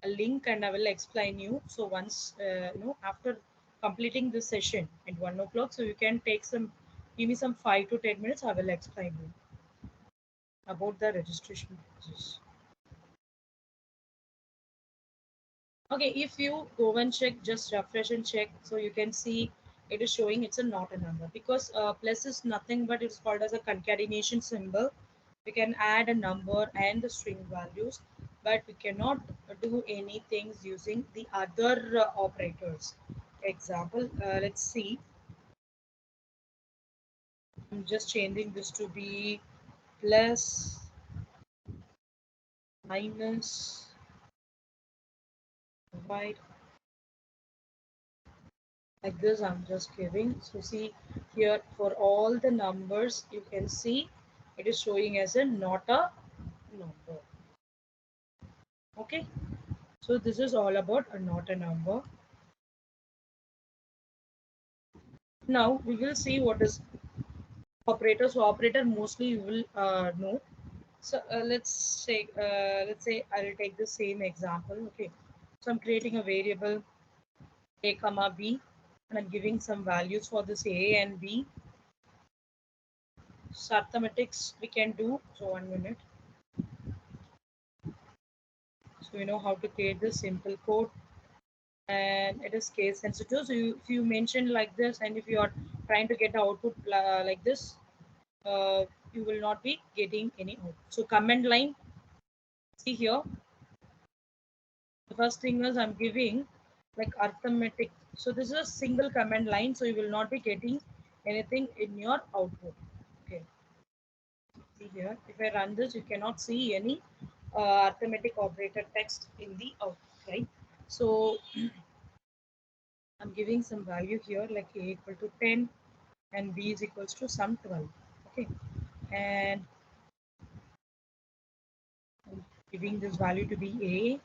a link, and I will explain you. So once after completing this session at 1 o'clock, so you can take some, give me some 5 to 10 minutes. I will explain you about the registration process. Okay, if you go and check, just refresh and check, so you can see it is showing it's a not a number because plus is nothing but it's called as a concatenation symbol. We can add a number and the string values, but we cannot do anything using the other operators. Example, let's see. I'm just changing this to be plus, minus, divide, like this. I'm just giving. So see here, for all the numbers you can see it is showing as a not a number. Okay, so this is all about a not a number. Now we will see what is operator. So operator mostly you will know. So let's say I'll take the same example. Okay, so I'm creating a variable a comma b, and I'm giving some values for this a and b. So arithmetics we can do. So 1 minute. So you know how to create this simple code, and it is case sensitive. So if you mention like this, and if you are trying to get output like this, you will not be getting any output. So command line, see here, the first thing is I'm giving like arithmetic. So this is a single command line, so you will not be getting anything in your output. Okay, see here, if I run this, you cannot see any arithmetic operator text in the output, right? So I'm giving some value here like a equal to 10 and b is equals to some 12. Okay, and I'm giving this value to be a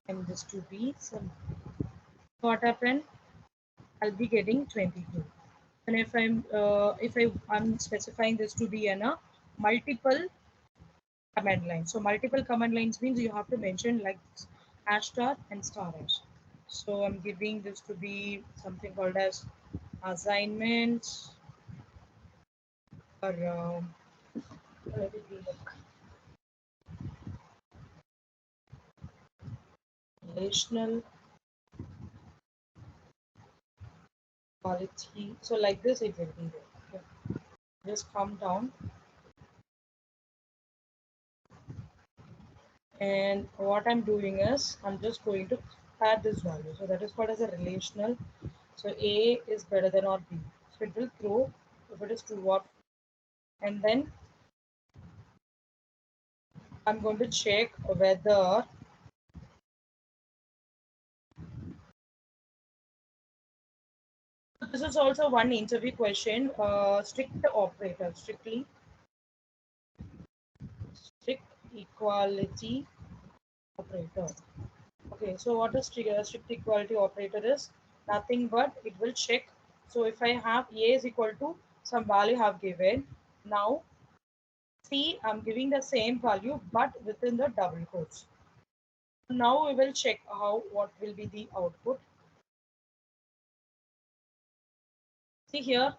and this to be some. What happened? I'll be getting 22. And if I'm specifying this to be in a multiple command line. So multiple command lines means you have to mention like hash star and star hash. So I'm giving this to be something called as assignment, or let it be like relational quality. So like this it will be there. Okay. Just come down, and what I'm doing is I'm just going to add this value. So that is called as a relational. So A is better than or B. So it will throw if it is true or, and then I'm going to check whether this is also one interview question. Strict operator, strict equality operator. Okay, so what is strict equality operator is? nothing but it will check. So if I have A is equal to some value I have given, now see I'm giving the same value but within the double quotes. Now we will check how what will be the output. See here.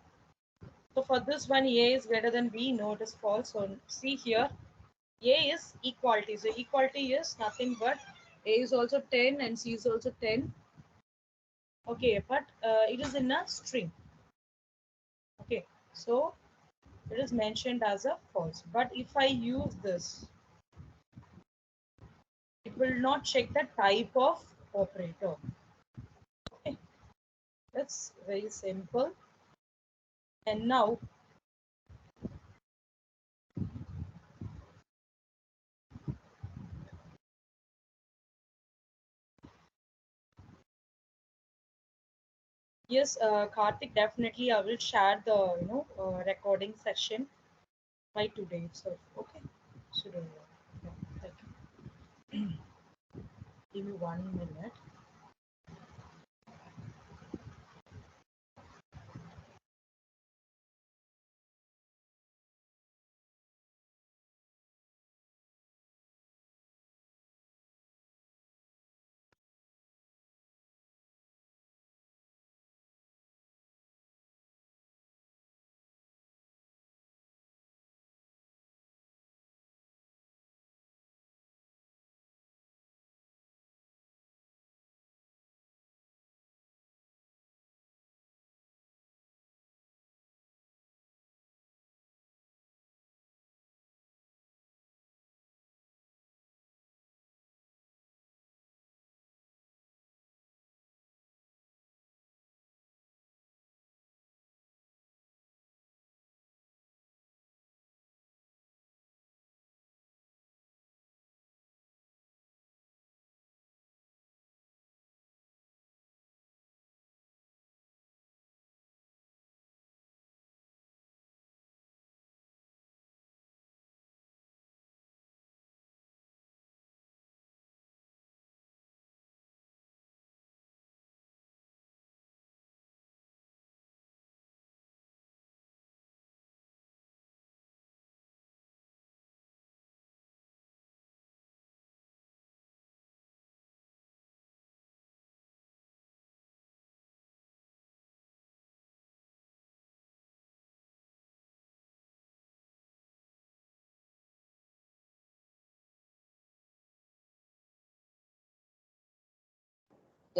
So for this one, A is greater than B. No, it is false. So see here, A is equality. So equality is nothing but A is also 10 and C is also 10. Okay, but it is in a string. Okay, so it is mentioned as a false. But if I use this, it will not check the type of operator. Okay, that's very simple. And now yes, Karthik, definitely I will share the recording session by today itself. Okay, so don't worry. Yeah, thank you. Give me 1 minute.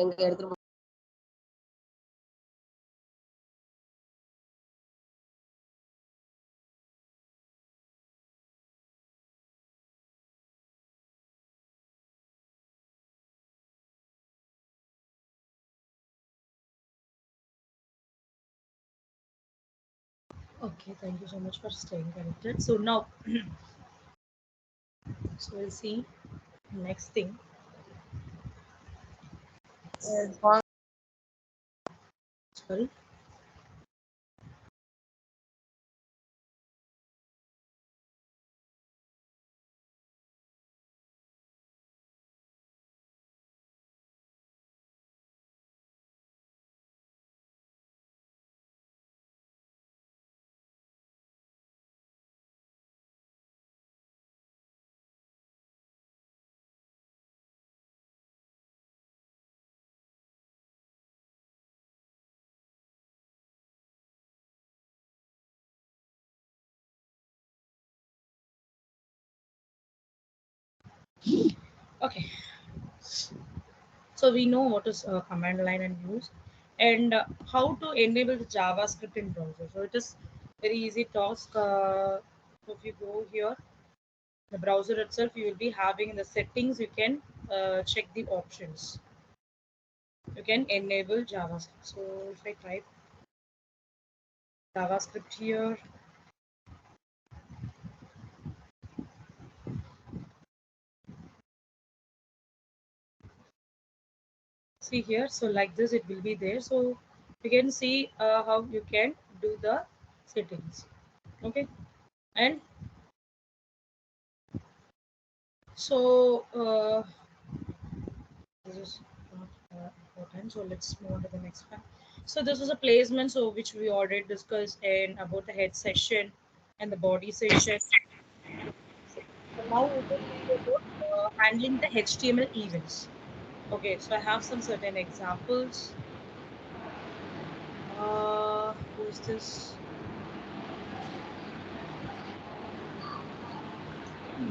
எங்க எடுத்துட்டு Okay, thank you so much for staying connected. So now, so we'll see next thing. Sorry. Okay, so we know what is command line and use, and how to enable the JavaScript in browser. So it is very easy task. So if you go here, the browser itself, you will be having in the settings. You can check the options. You can enable JavaScript. So if I type JavaScript here, see here, so like this it will be there. So you can see how you can do the settings. Okay, and so this is not important. So let's move on to the next one. So this is a placement, so which we already discussed in about the head session and the body session. So now it will be about handling the HTML events. Okay, so I have some certain examples. Who's this?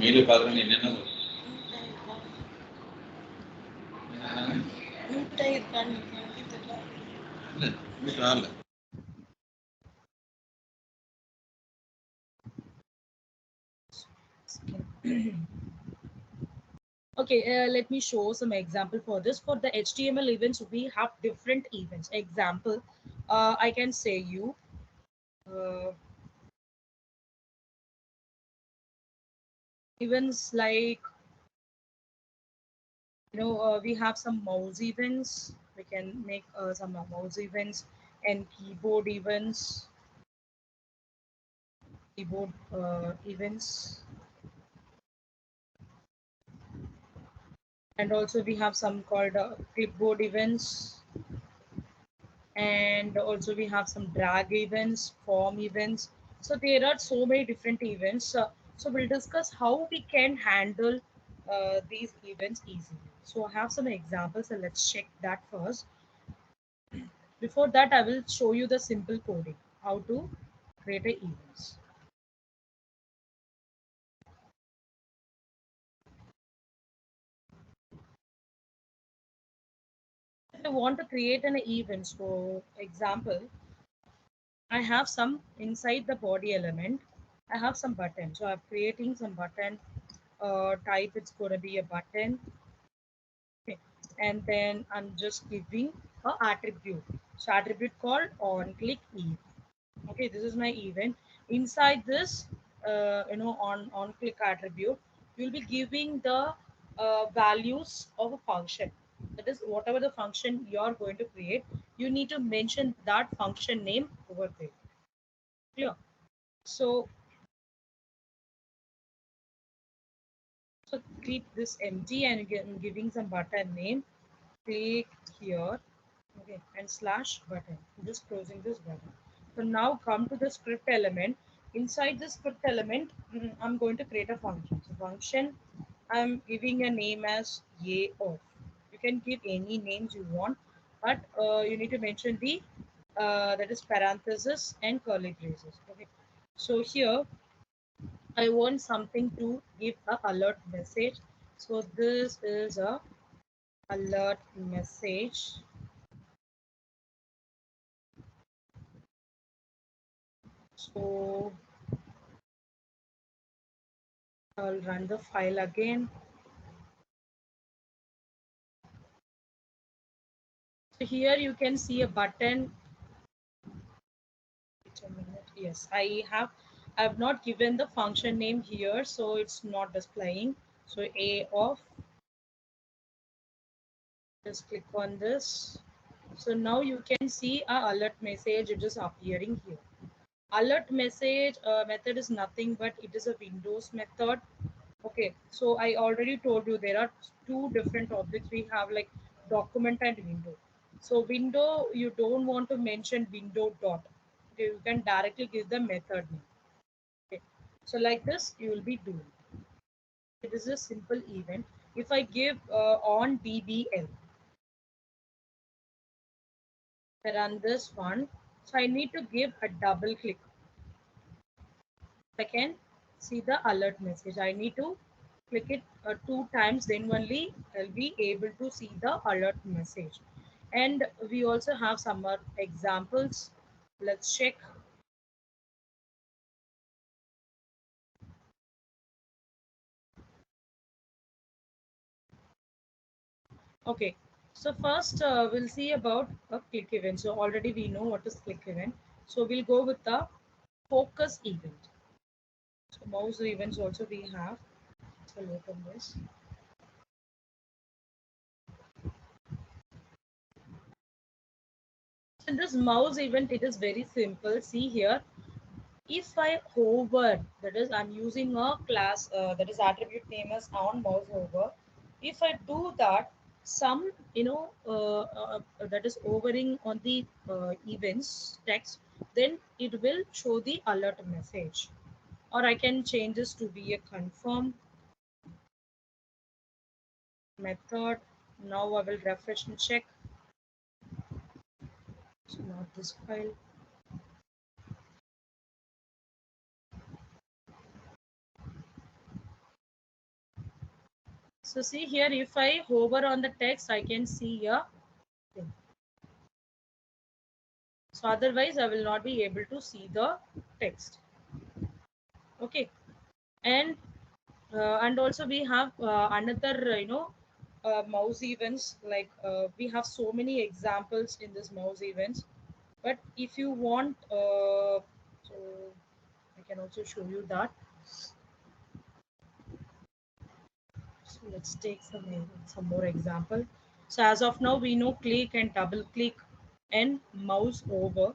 மேலே பார்க்குறேன்னு என்னென்ன இல்லை Okay, let me show some example for this. For the HTML events, we have different events. Example, I can say you. Uh, Events like, we have some mouse events. We can make some mouse events and keyboard events, and also we have some called clipboard events, and also we have some drag events, form events. So there are so many different events. So we'll discuss how we can handle these events easily. So I have some examples, so let's check that first. Before that, I will show you the simple coding, how to create a events. If I want to create an event, so example, I have some inside the body element. I have some button. So I'm creating some button. Type it's going to be a button. Okay. And then I'm just giving a attribute. So attribute called on click event. Okay, this is my event. Inside this, on click attribute, you'll be giving the values of a function. That is, whatever the function you're going to create, you need to mention that function name over there. Clear? So, so keep this empty and giving some button name. Click here, okay, and slash button. I'm just closing this button. So now come to the script element. Inside the script element, I'm going to create a function. So function, I'm giving a name as a of. You can give any names you want, but you need to mention the that is parenthesis and curly braces. Okay. So here I want something to give a alert message. So this is a alert message. So I'll run the file again. So here you can see a button. Wait a minute. Yes, I have not given the function name here, so it's not displaying. So a of, just click on this. So now you can see a alert message. It is appearing here. Alert message method is nothing but it is a Windows method. Okay, so I already told you there are two different objects we have, like document and window. So window, you don't want to mention window dot. Okay, you can directly give the method name. Okay, so like this you will be doing. It is a simple event. If I give on BBL, I run this one. So I need to give a double click. I can see the alert message. I need to click it two times, then only I'll be able to see the alert message. And we also have some more examples. Let's check. Okay, so first we'll see about a click event. So already we know what is click event. So we'll go with the focus event. So mouse events also we have. So open this. In this mouse event, it is very simple. See here, if I hover, that is I'm using a class that is attribute name as on mouse hover. If I do that, some that is overing on the events text, then it will show the alert message. Or I can change this to be a confirm method. Now I will refresh and check. So not this file. So see here, if I hover on the text, I can see a thing. So otherwise, I will not be able to see the text. Okay, and also we have another mouse events. Like we have so many examples in this mouse events. But if you want, so I can also show you that. So let's take some more example. So as of now, we know click and double click and mouse over,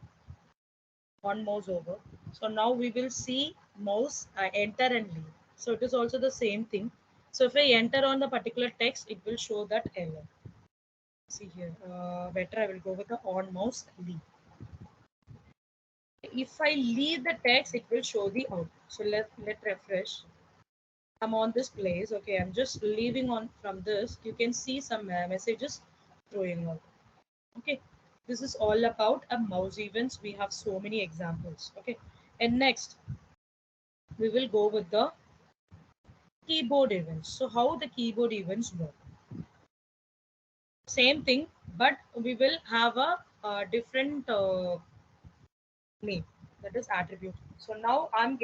on mouse over. So now we will see mouse enter and leave. So it is also the same thing. So if I enter on the particular text, it will show that error. See here, better I will go with the on mouse leave. If I leave the text, it will show the output. So let refresh. I'm on this place. Okay, I'm just leaving on from this. You can see some messages throwing out. Okay, this is all about a mouse events. We have so many examples. Okay, and next we will go with the keyboard events. So how the keyboard events work? Same thing, but we will have a different name, that is attribute. So now I'm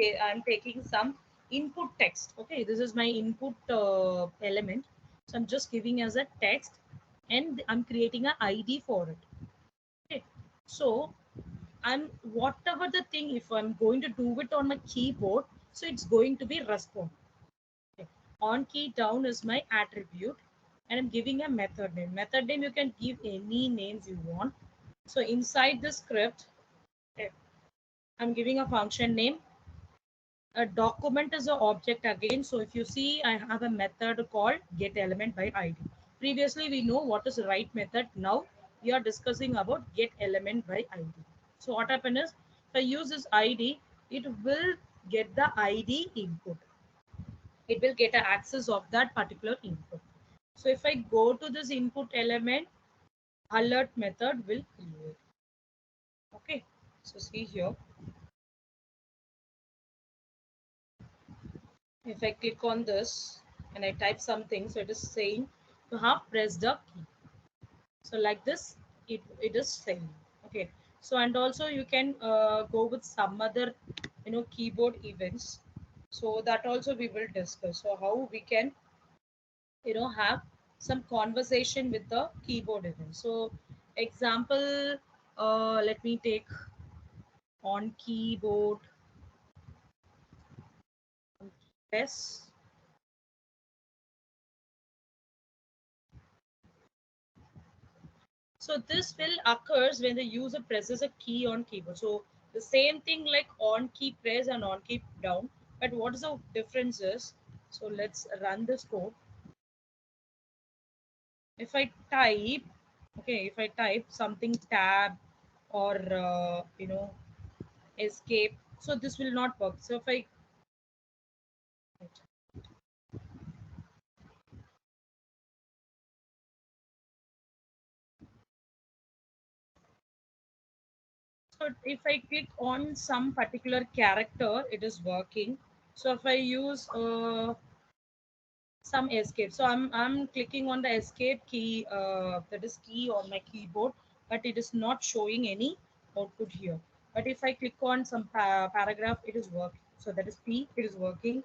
taking some input text. Okay, this is my input element. So I'm just giving as a text, and I'm creating an ID for it. Okay, so I'm whatever the thing, if I'm going to do it on my keyboard, so it's going to be respond. Okay. On key down is my attribute, and I'm giving a method name. Method name you can give any names you want. So inside the script, okay, I'm giving a function name. A document is an object again. So if you see, I have a method called get element by ID. Previously, we know what is right method. Now we are discussing about get element by ID. So what happens is, if I use this ID, it will get the ID input. It will get an access of that particular input. So if I go to this input element, alert method will create. Okay. So see here. If I click on this and I type something, so it is saying you have pressed the key. So like this, it is saying. Okay. So and also you can go with some other keyboard events. So that also we will discuss. So how we can have some conversation with the keyboard event. So example, let me take on keyboard press. So this will occurs when the user presses a key on keyboard. So the same thing like on key press and on key down. But what is the difference is, so let's run this code. If I type, okay, if I type something tab or escape, so this will not work. So if I so if I click on some particular character, it is working. So if I use some escape, so I'm clicking on the escape key, that is key on my keyboard, but it is not showing any output here. But if I click on some paragraph, it is working. So that is P, it is working.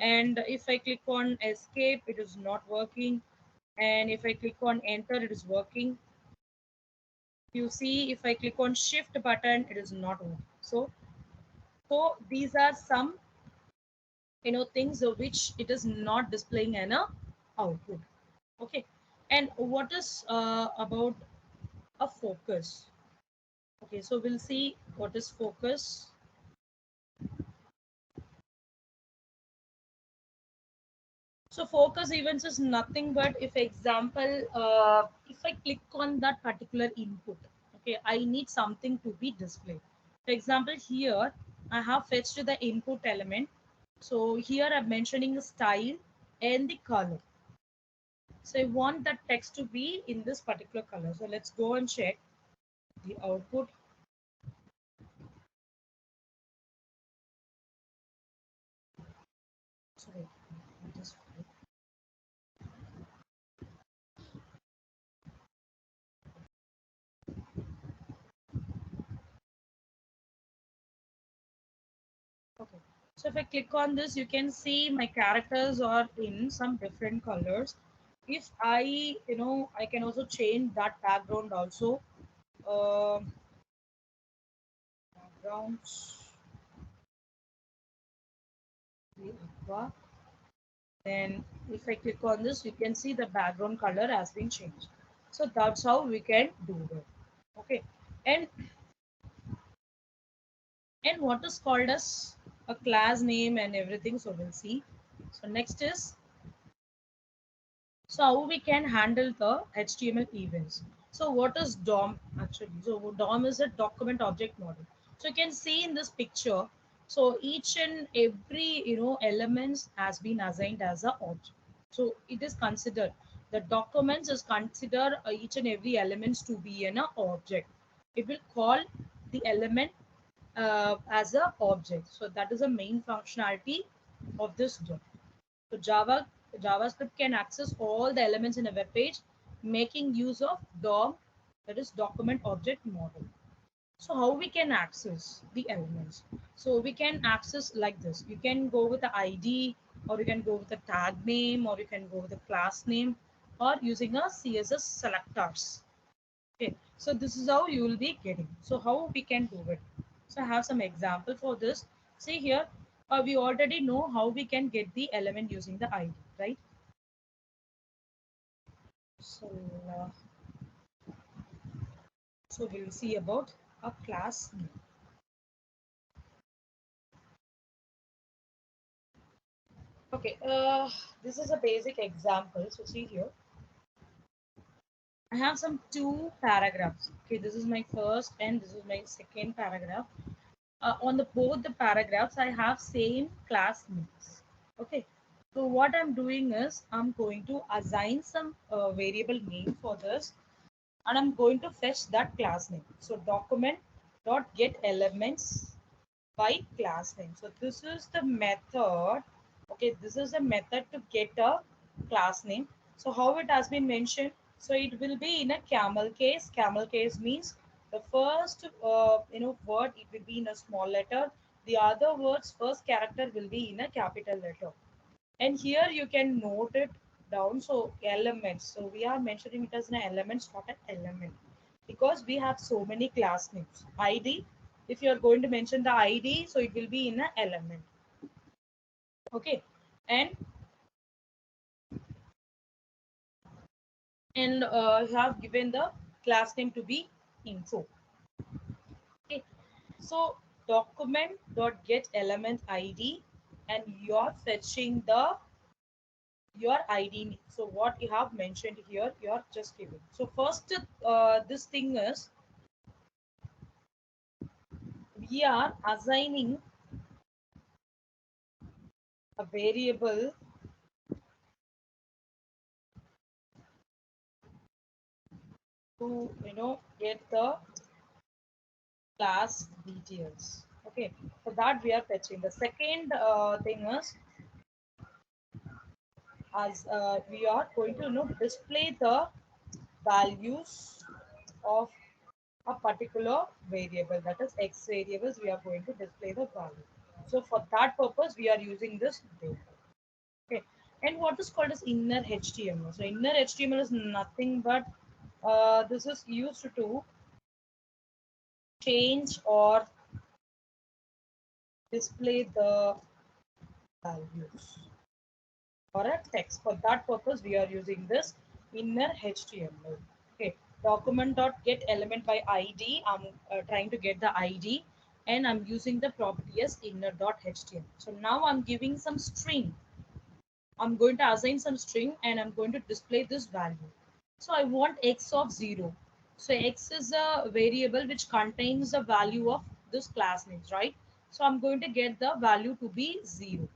And if I click on escape, it is not working. And if I click on enter, it is working. You see, if I click on shift button, it is not working. So these are some things of which it is not displaying an output. Okay, and what is about a focus? Okay, so we'll see what is focus. So focus events is nothing but if example, if I click on that particular input, okay, I need something to be displayed. For example, here I have fetched the input element. So here I'm mentioning the style and the color. So I want that text to be in this particular color. So let's go and check the output. Sorry, just okay. So if I click on this, you can see my characters are in some different colors. If I, I can also change that background also. Um Backgrounds, the aqua. Then if I click on this, you can see the background color has been changed. So that's how we can do it. Okay. And what is called as a class name and everything. So we'll see. So next is, so how we can handle the HTML events. So what is DOM actually? So DOM is a document object model. So you can see in this picture, so each and every elements has been assigned as a object. So it is considered, the documents is considered each and every elements to be an object. It will call the element as a object. So that is the main functionality of this DOM. So JavaScript can access all the elements in a web page, making use of DOM, that is document object model. So how we can access the elements? So we can access like this. You can go with the ID, or you can go with the tag name, or you can go with the class name, or using a CSS selectors. Okay, so this is how you will be getting. So how we can do it? So I have some example for this. See here, we already know how we can get the element using the ID, right? So, uh, so we'll see about a class name. Okay, this is a basic example. So see here, I have some two paragraphs. Okay, this is my first and this is my second paragraph. On the both the paragraphs, I have same class names. Okay, so what I'm doing is I'm going to assign some variable name for this, and I'm going to fetch that class name. So document dot get elements by class name. So this is the method. Okay, this is the method to get a class name. So how it has been mentioned, so it will be in a camel case. Camel case means the first word, it will be in a small letter, the other words first character will be in a capital letter. And here you can note it down. So elements, so we are mentioning it as an elements, not an element, because we have so many class names. ID, if you are going to mention the ID, so it will be in an element. Okay, and you have given the class name to be info. Okay, so document dot get element ID, and you are fetching the your ID. So what you have mentioned here, you are just giving. So first, this thing is, we are assigning a variable to get the class details. Okay, for that we are fetching. The second thing is, as we are going to display the values of a particular variable, that is x variables, we are going to display the value. So for that purpose we are using this data. Okay, and what is called as inner HTML? So inner HTML is nothing but this is used to change or display the values or a text. For that purpose we are using this inner HTML. Okay, document dot get element by ID, I'm trying to get the ID, and I'm using the property as inner dot HTML. So now I'm giving some string I'm going to assign some string and I'm going to display this value. So I want x of 0. So x is a variable which contains the value of this class names, right? So I'm going to get the value to be 0.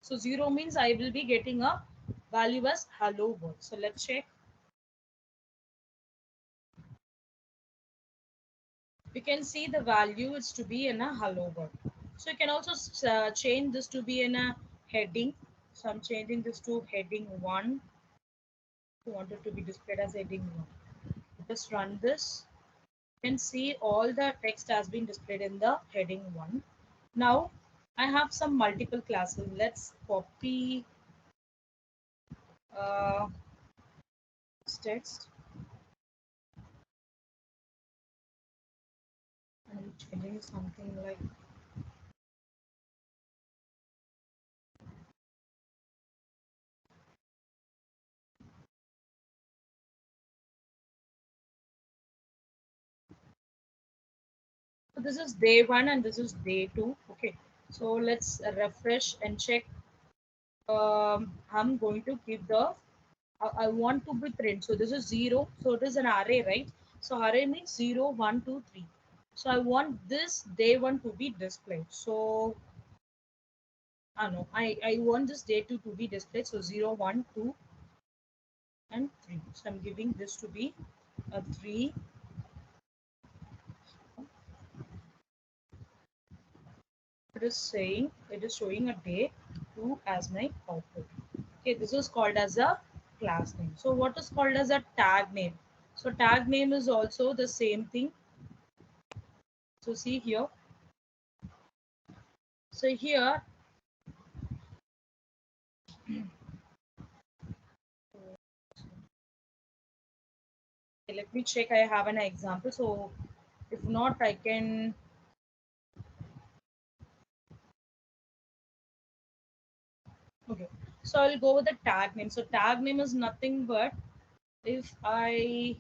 So 0 means I will be getting a value as hello world. So let's check. You can see the value is to be in a hello world. So you can also change this to be in a heading. So I'm changing this to heading 1. I want it to be displayed as heading 1. Just run this. You can see all the text has been displayed in the heading 1. Now I have some multiple classes. Let's copy this text. I'm changing something like so this is day 1 and this is day 2. Okay, so let's refresh and check. I'm going to give the I want to be print. So this is 0. So it is an array, right? So array means 0, 1, 2, 3. So I want this day 1 to be displayed. So no, I want this day 2 to be displayed. So 0, 1, 2, and 3. So I'm giving this to be a 3. It is saying it is showing a day 2 as my output. Okay, this is called as a class name. So what is called as a tag name? So tag name is also the same thing. So see here. So here, okay, let me check. I have an example. So if not, I can. Okay. So I'll go with the tag name. So tag name is nothing but if I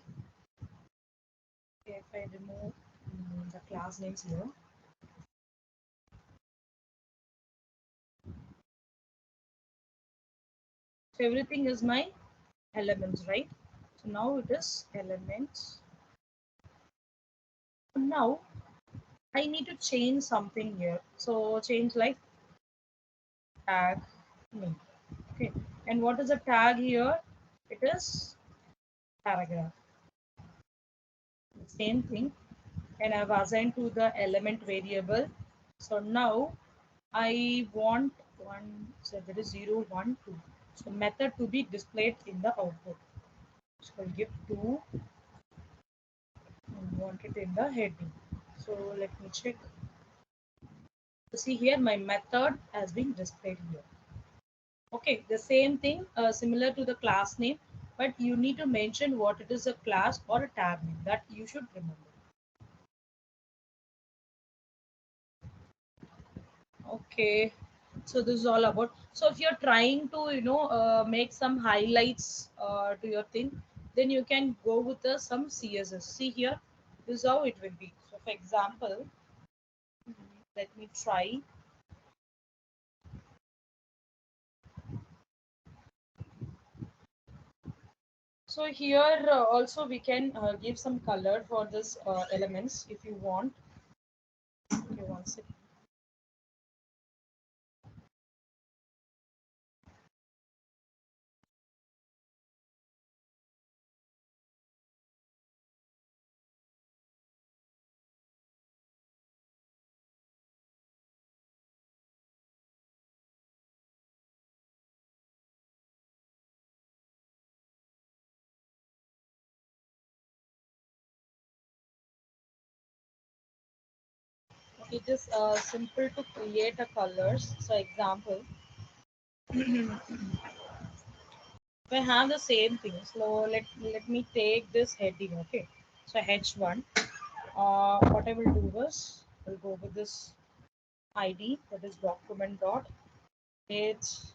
remove the class names here. So everything is my elements, right? So now it is elements. Now I need to change something here. So change like tag name. Okay. And what is a tag here? It is paragraph. Same thing. And I've assigned to the element variable. So now I want one, so there is 0, 1, 2. So method to be displayed in the output. So I'll give 2 and want it in the heading. So let me check. So see here my method has been displayed here. Okay, the same thing similar to the class name, but you need to mention what it is a class or a tab name that you should remember. Okay, so this is all about. So if you're trying to make some highlights to your thing, then you can go with some CSS. See here, this is how it will be. So for example, let me try. So here also we can give some color for this elements if you want. Okay, one second. It is simple to create a colors. So example, we have the same thing. So let me take this heading. Okay, so H1. What I will do is I'll go with this ID, that is document dot its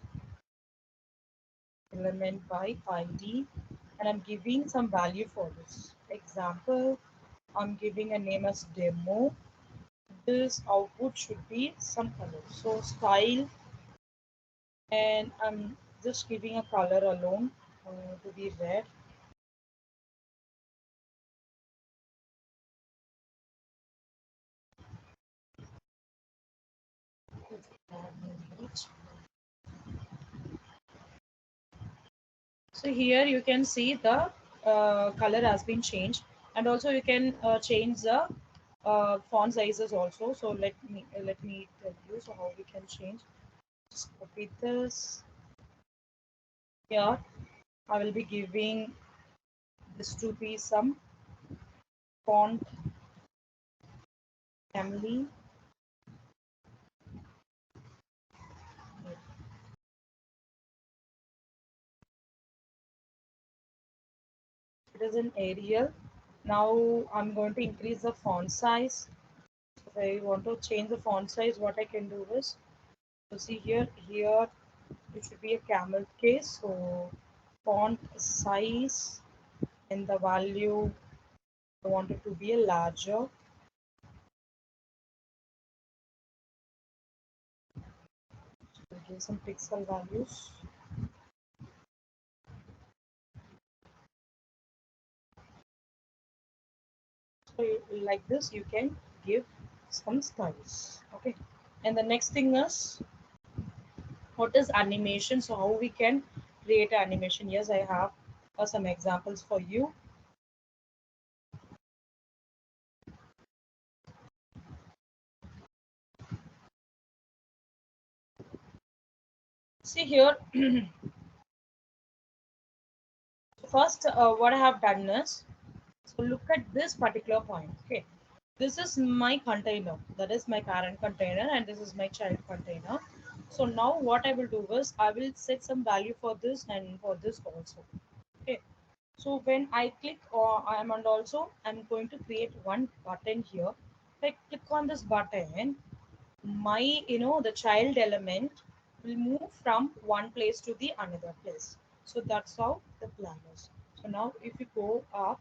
element by ID, and I'm giving some value for this. Example, I'm giving a name as demo. This output should be some color. So style, and I'm just giving a color alone to be red. So here you can see the color has been changed, and also you can change the font sizes also. So let me tell you so how we can change. Just copy this here. I will be giving this to be some font family. It is an Arial. Now I'm going to increase the font size. If I want to change the font size, what I can do is, so see here it should be a camel case. So font size and the value I want it to be a larger. So give some pixel values. So like this you can give some styles. Okay. And the next thing is, what is animation? So how we can create animation? Yes, I have some examples for you. See here, first what I have done is, so look at this particular point. Okay, this is my container, that is my parent container, and this is my child container. So now what I will do is I will set some value for this and for this also. Okay, so when I click and also I'm going to create one button here. If I click on this button, my the child element will move from one place to the another place. So that's how the plan is. So now if you go up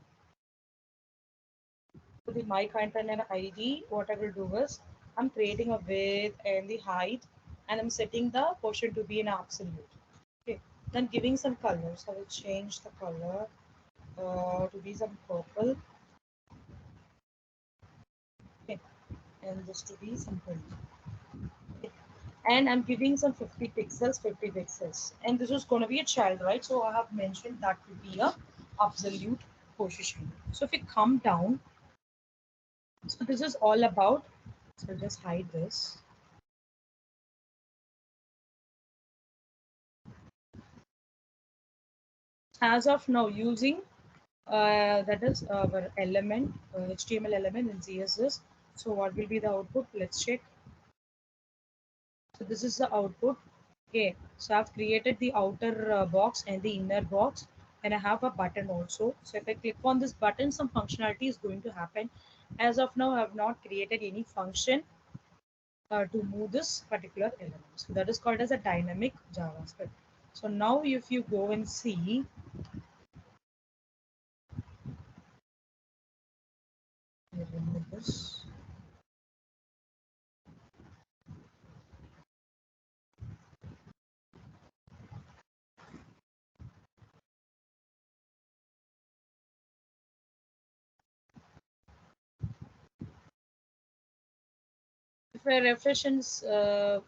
to the my container ID, what I will do is I'm creating a width and the height, and I'm setting the portion to be an absolute. Okay, then giving some colors. I will change the color to be some purple. Okay, and this to be some pink. And I'm giving some 50 pixels, 50 pixels. And this is going to be a child, right? So I have mentioned that to be a absolute position. So if we come down, so this is all about, so I'll just hide this. As of now, using that is our element, HTML element in CSS. So what will be the output? Let's check. So this is the output. Okay, so I've created the outer box and the inner box, and I have a button also. So if I click on this button, some functionality is going to happen. As of now, I have not created any function to move this particular element. So that is called as a dynamic JavaScript. So now if you go and see, remove this. If I refresh and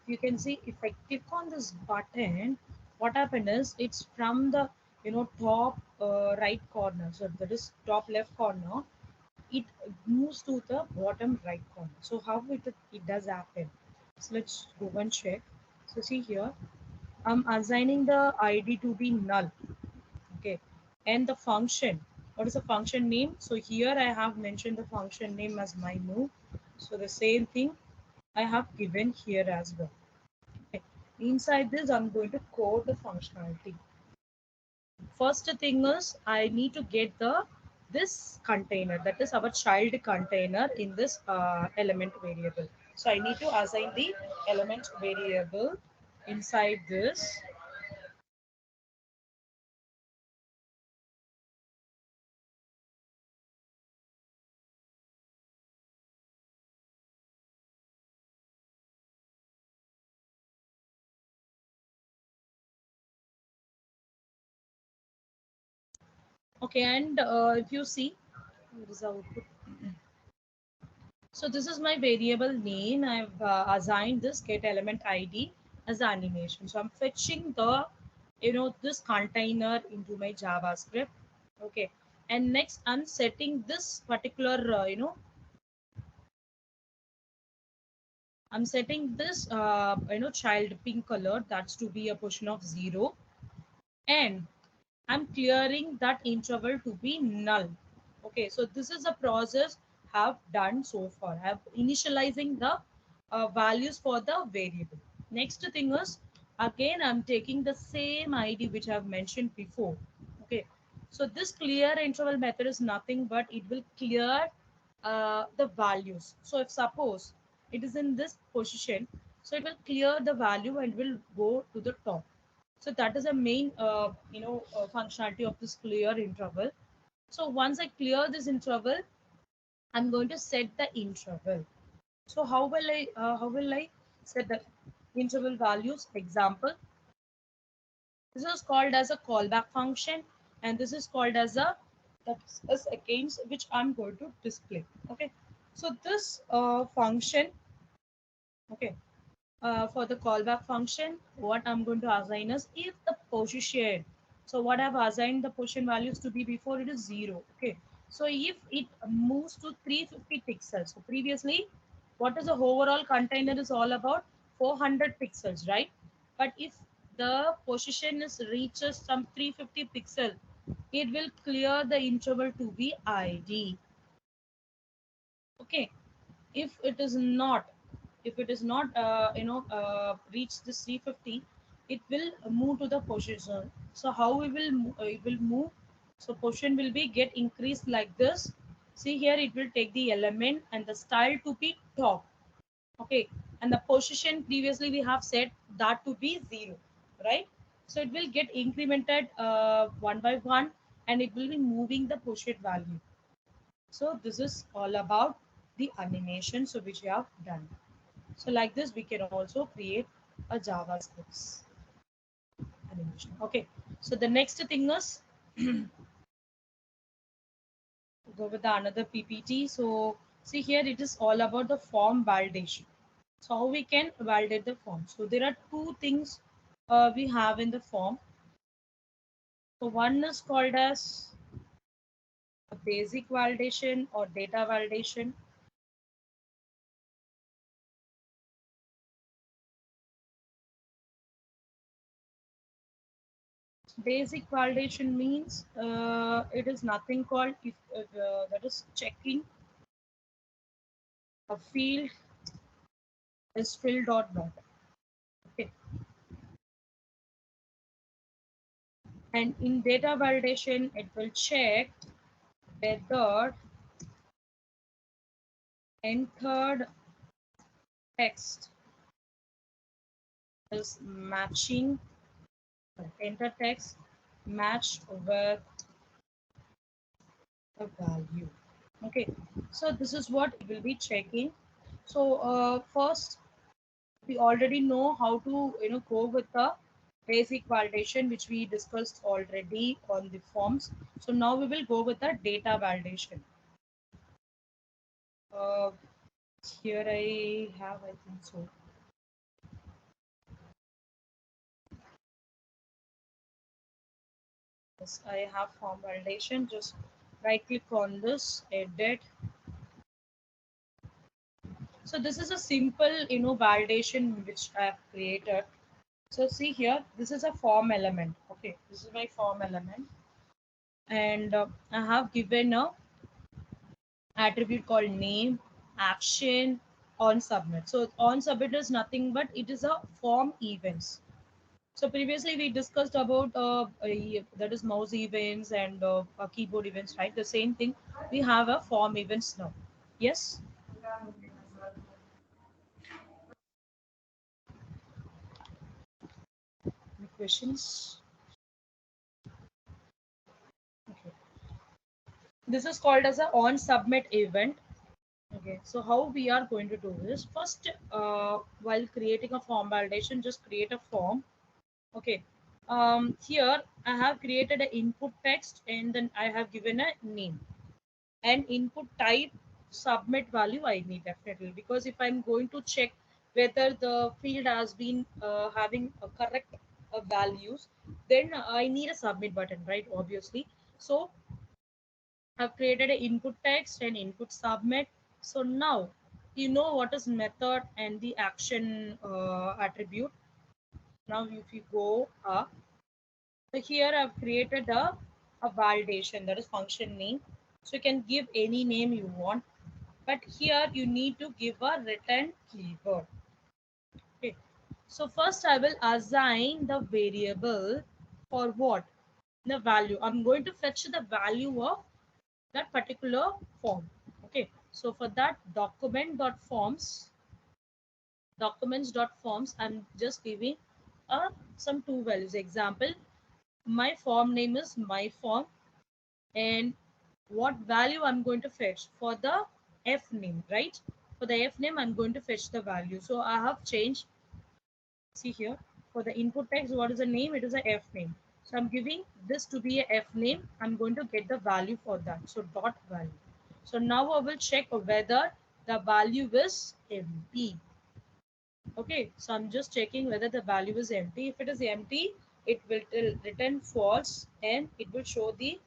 you can see, if I click on this button, what happened is it's from the top right corner. So that is top left corner. It moves to the bottom right corner. So how it does happen? So let's go and check. So see here, I'm assigning the ID to be null. Okay, and the function. What is the function name? So here I have mentioned the function name as my move. So the same thing I have given here as well. Okay. Inside this, I'm going to code the functionality. First thing is I need to get the this container, that is our child container in this element variable. So I need to assign the element variable inside this. Okay, and if you see, what is the output? So this is my variable name. I've assigned this get element ID as the animation. So I'm fetching the, this container into my JavaScript. Okay. And next I'm setting this particular, I'm setting this, child pink color. That's to be a position of 0. And I'm clearing that interval to be null. Okay, so this is a process have done so far. I have initializing the values for the variable. Next thing is, again I'm taking the same ID which I have mentioned before. Okay, so this clear interval method is nothing but it will clear the values. So if suppose it is in this position, so it will clear the value and will go to the top. So that is a main, functionality of this clear interval. So once I clear this interval, I'm going to set the interval. So how will I set the interval values? Example, this is called as a callback function, and this is called as a that's is against which I'm going to display. Okay, so this function, okay, for the callback function, what I'm going to assign is if the position. So what I've assigned the position values to be before, it is 0. Okay. So if it moves to 350 pixels. So previously, what is the overall container is all about 400 pixels, right? But if the position is reaches some 350 pixel, it will clear the interval to be ID. Okay, if it is not reach this 350, it will move to the position. So how it will move? So position will be get increased like this. See here, it will take the element and the style to be top. Okay, and the position previously we have set that to be 0, right? So it will get incremented one by one, and it will be moving the position value. So this is all about the animation, so which we have done. So like this, we can also create a JavaScript animation. Okay. So the next thing is go with the another PPT. So see here, it is all about the form validation. So how we can validate the form. So there are two things we have in the form. So one is called as a basic validation or data validation. Basic validation means it is nothing called if that is checking a field is filled or not. Okay. And in data validation, it will check whether entered text is matching, enter text matched with the value. Okay, so this is what it will be checking. So first, we already know how to go with the basic validation which we discussed already on the forms. So now we will go with the data validation. Uh, Here I have, I think so. Yes, I have form validation. Just right click on this, edit. So this is a simple, validation which I have created. So see here, this is a form element. Okay, this is my form element, and I have given a attribute called name, action, on submit. So on submit is nothing but it is a form events. So previously we discussed about that is mouse events and keyboard events, right? The same thing. We have a form events now. Yes. Any questions? Okay. This is called as a on submit event. Okay. So how we are going to do this? First, while creating a form validation, just create a form. Okay. here I have created an input text and then I have given a name and input type. Submit value I need definitely, because if I'm going to check whether the field has been having a correct values, then I need a submit button, right? Obviously. So I've created an input text and input submit. So now you know what is method and the action attribute. Now if you go up, so here I've created a validation, that is function name. So you can give any name you want, but here you need to give a return keyword. Okay. So first I will assign the variable for what? The value. I'm going to fetch the value of that particular form. Okay. So for that documents.forms, I'm just giving some two values. Example, my form name is my form, and what value I'm going to fetch for the f name, right? For the f name, I'm going to fetch the value. So I have changed. See here, for the input text, what is the name? It is a f name. So I'm giving this to be a f name. I'm going to get the value for that. So dot value. So now I will check whether the value is empty. Okay, so I'm just checking whether the value is empty. If it is empty, it will return false and it will show the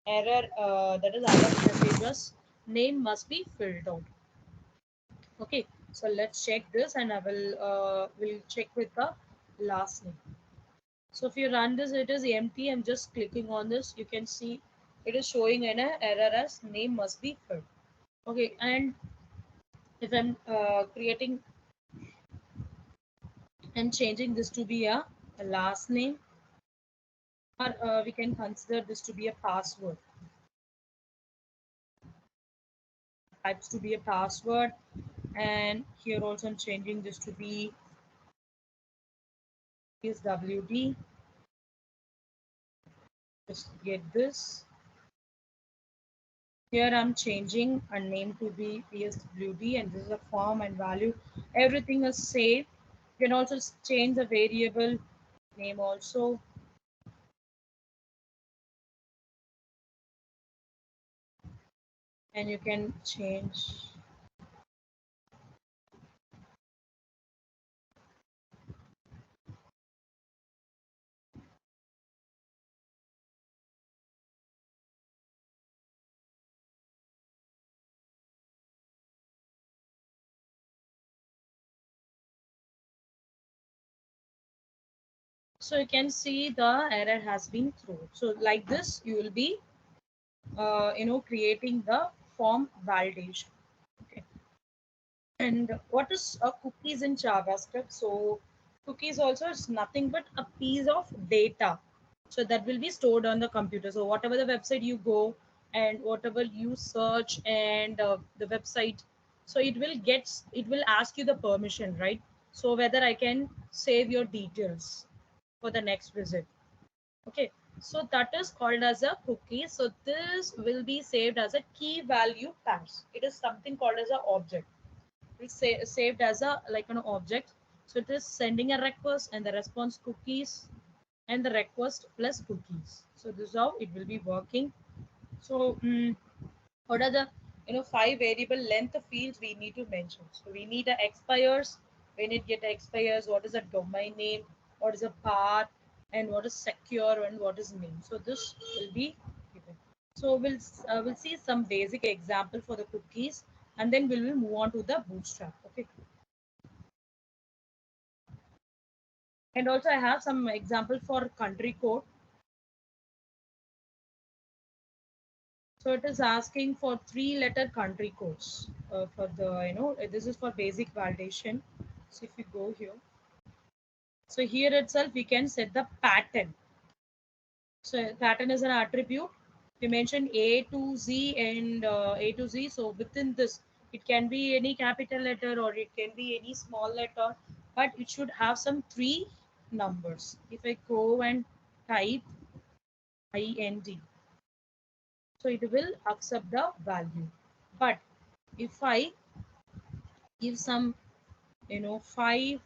error, that is error messages name must be filled out. Okay, so let's check this and I will check with the last name. So if you run this, it is empty. I'm just clicking on this. You can see it is showing an error as name must be filled. Okay, and if I'm creating and changing this to be a last name, or we can consider this to be a password, types to be a password, and here also I'm changing this to be FSWD. Just get this. Here I'm changing a name to be PSWD, and this is a form and value. Everything is saved. You can also change the variable name also. And you can change. So you can see the error has been thrown. So like this, you will be, creating the form validation. Okay. And what is cookies in JavaScript? So cookies also is nothing but a piece of data. So that will be stored on the computer. So whatever the website you go and whatever you search and the website, so it will ask you the permission, right? So whether I can save your details for the next visit. Okay, so that is called as a cookie. So this will be saved as a key value pass. It is something called as an object. It's saved as a like an object. So it is sending a request and the response cookies and the request plus cookies. So this is how it will be working. So what are the 5 variable length fields we need to mention? So we need a expires. When it get expires, what is a domain name, what is a path, and what is secure and what is name. So this will be given. So we'll see some basic example for the cookies, and then we will move on to the bootstrap. Okay. And also I have some example for country code. So it is asking for 3-letter country codes for the, this is for basic validation. So if you go here, so here itself we can set the pattern. So pattern is an attribute. We mentioned A to Z and A to Z. So within this, it can be any capital letter or it can be any small letter, but it should have some 3 numbers. If I go and type IND, so it will accept the value. But if I give some 5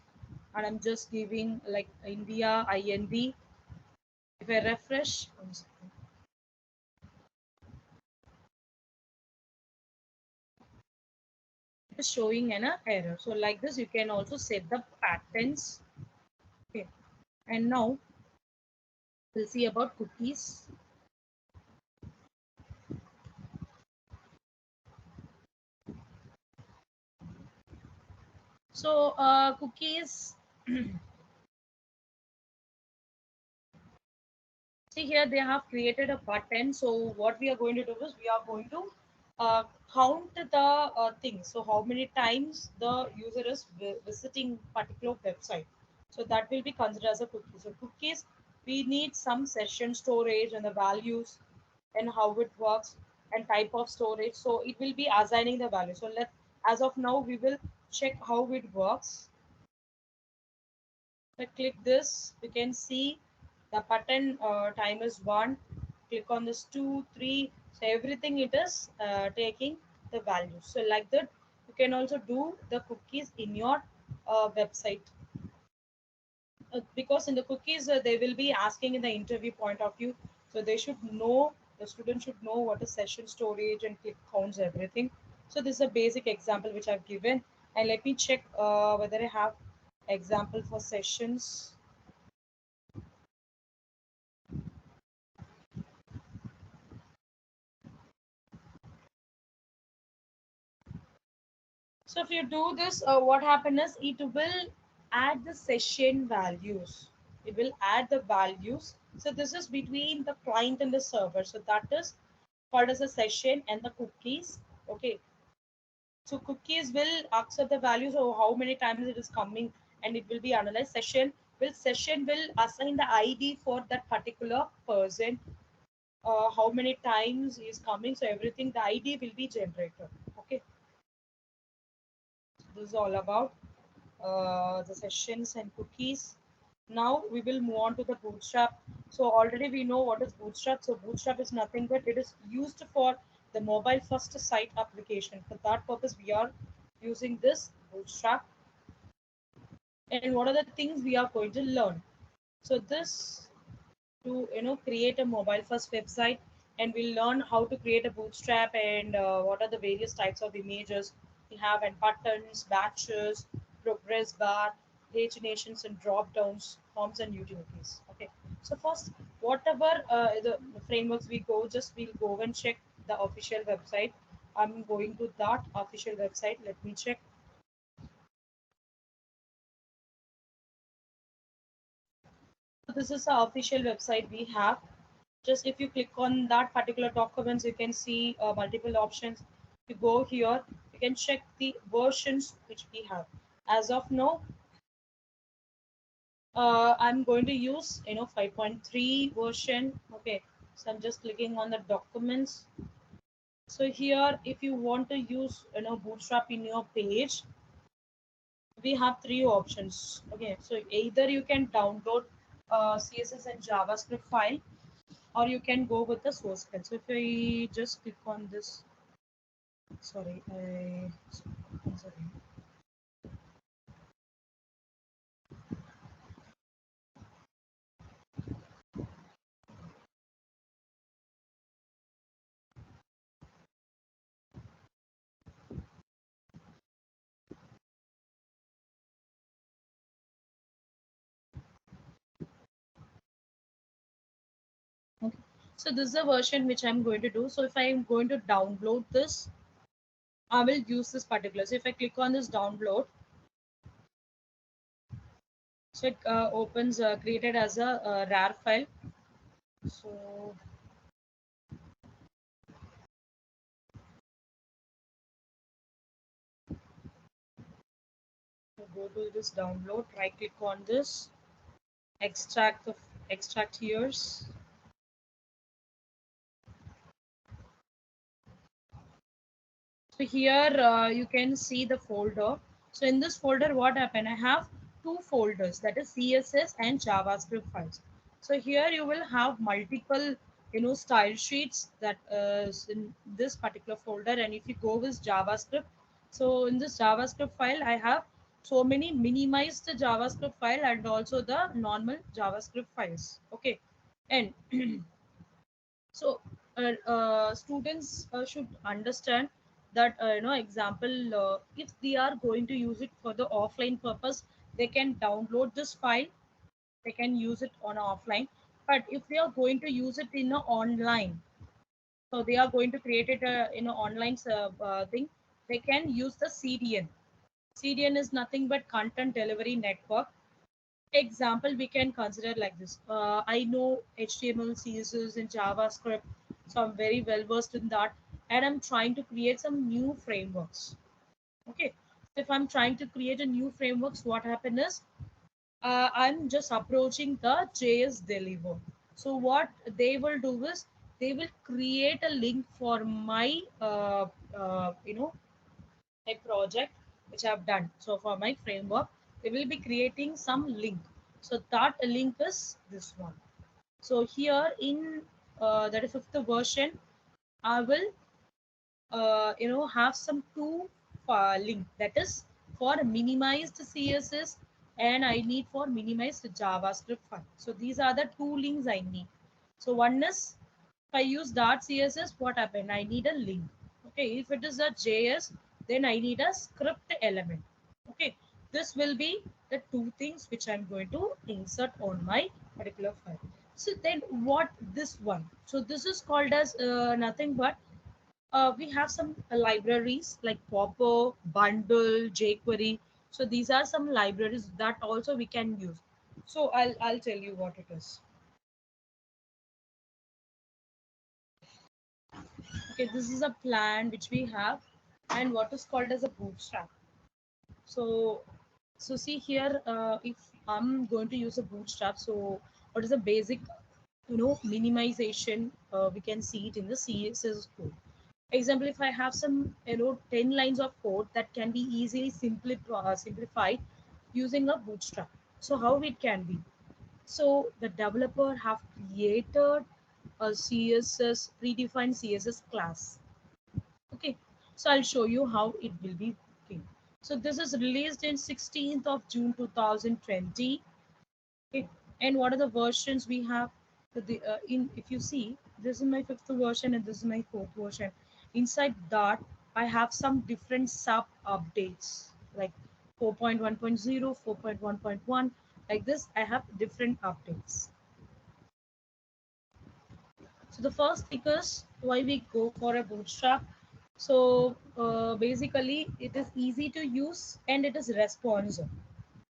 and I'm just giving like India IND, If I refresh, one second. It is showing an error. So like this, you can also set the patterns. Okay. And now we'll see about cookies. So cookies, see here they have created a button. So what we are going to do is we are going to count the thing. So how many times the user is visiting particular website. So that will be considered as a cookie. So cookies, we need some session storage and the values and how it works and type of storage. So it will be assigning the value. So let as of now we will check how it works. I click this, you can see the button time is 1. Click on this 2, 3. So everything it is taking the value. So like that, you can also do the cookies in your website. Because in the cookies, they will be asking in the interview point of view. So they should know, the student should know what is session storage and click counts, everything. So this is a basic example which I've given. And let me check whether I have example for sessions. So if you do this, what happens is it will add the session values. It will add the values. So this is between the client and the server. So that is called as a session and the cookies. Okay. So cookies will accept the values of how many times it is coming and it will be analyzed. Session will assign the ID for that particular person. How many times is coming. So everything, the ID will be generated. Okay. This is all about the sessions and cookies. Now we will move on to the Bootstrap. So already we know what is Bootstrap. So Bootstrap is nothing but it is used for the mobile first site application. For that purpose, we are using this Bootstrap. And what are the things we are going to learn? So this to create a mobile first website, and we'll learn how to create a bootstrap and what are the various types of images we have, and buttons, batches, progress bar, paginations and drop downs, forms and utilities. Okay, so first whatever the frameworks we go, just we'll go and check the official website. I'm going to that official website. Let me check. So this is the official website we have. Just if you click on that particular documents, you can see multiple options. If you go here, you can check the versions which we have. As of now, I'm going to use 5.3 version. Okay, so I'm just clicking on the documents. So here, if you want to use Bootstrap in your page, we have three options. Okay, so either you can download CSS and JavaScript file, or you can go with the source file. So if I just click on this, sorry, sorry. Okay. So this is the version which I'm going to do. So if I'm going to download this, I will use this particular. So if I click on this download, so it opens created as a RAR file. So go to this download, right click on this, extract here. So here you can see the folder. So in this folder, what happened? I have two folders, that is CSS and JavaScript files. So here you will have multiple, style sheets that is in this particular folder. And if you go with JavaScript, so in this JavaScript file, I have so many minimized JavaScript file and also the normal JavaScript files. Okay. And so students should understand that example, if they are going to use it for the offline purpose, they can download this file, they can use it on offline. But if they are going to use it in a online, so they are going to create it in an online thing, they can use the CDN. CDN is nothing but content delivery network. Example we can consider like this. I know HTML, CSS, and JavaScript, so I'm very well versed in that, and I'm trying to create some new frameworks. Okay, so if I'm trying to create a new frameworks, what happen is I'm just approaching the JS deliver. So what they will do is they will create a link for my a project which I've done. So for my framework, they will be creating some link. So that link is this one. So here in that is fifth version, I will have some two link, that is for minimized CSS, and I need for minimized JavaScript file. So these are the two links I need. So one is if I use .css, what happened? I need a link. Okay, if it is a JS, then I need a script element. Okay, this will be the two things which I'm going to insert on my particular file. So then what this one? So this is called as nothing but we have some libraries like Popper, Bundle, jQuery. So these are some libraries that also we can use. So I'll tell you what it is. Okay, this is a plan which we have, and what is called as a bootstrap. So see here, if I'm going to use a bootstrap, so what is the basic minimization? We can see it in the CSS code. Example, if I have some 10 lines of code that can be easily simplified using a bootstrap. So how it can be? So the developer have created a CSS predefined CSS class. Okay, so I'll show you how it will be working. So this is released in 16th of June 2020. Okay, and what are the versions we have? So if you see, this is my fifth version and this is my fourth version. Inside that, I have some different sub updates like 4.1.0, 4.1.1. Like this, I have different updates. So the first thing is why we go for a bootstrap. So basically, it is easy to use and it is responsive.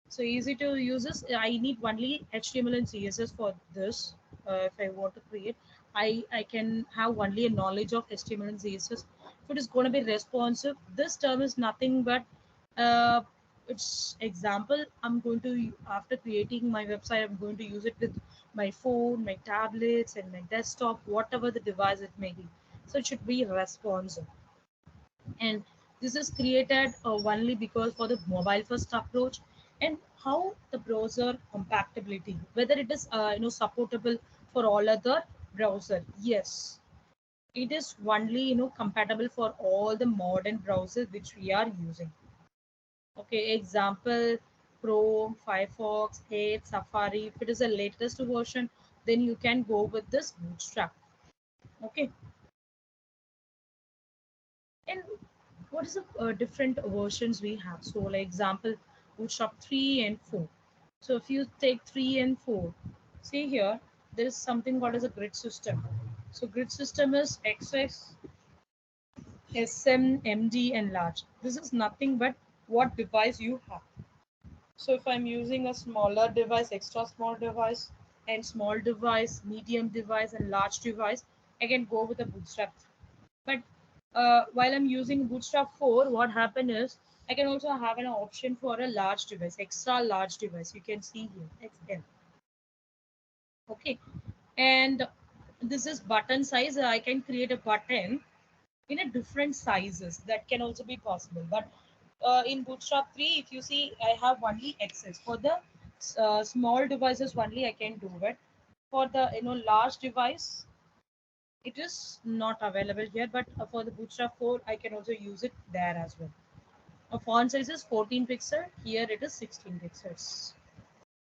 So easy to use this. I need only HTML and CSS for this. If I want to create, I can have only a knowledge of HTML and CSS. If it is going to be responsive, this term is nothing but uh, it's example. I'm going to, after creating my website, I'm going to use it with my phone, my tablets, and my desktop, whatever the device it may be. So it should be responsive, and this is created only because for the mobile first approach. And how the browser compatibility, whether it is supportable for all other browser. Yes, it is only compatible for all the modern browsers which we are using. Okay, example, Chrome, Firefox, Edge, Safari. If it is the latest version, then you can go with this bootstrap. Okay, and what is the different versions we have? So like example, bootstrap 3 and 4. So if you take 3 and 4, see here, there is something called as a grid system. So grid system is xx, sm, md, and large. This is nothing but what device you have. So if I'm using a smaller device, extra small device, and small device, medium device, and large device, I can go with a bootstrap. But while I'm using Bootstrap 4, what happened is I can also have an option for a large device, extra large device. You can see here, XL. Okay, and this is button size. I can create a button in a different sizes. That can also be possible. But in Bootstrap 3, if you see, I have only access for the small devices only. I can do it. For the large device, it is not available here, but for the Bootstrap 4, I can also use it there as well. A font size is 14 pixel. Here it is 16 pixels.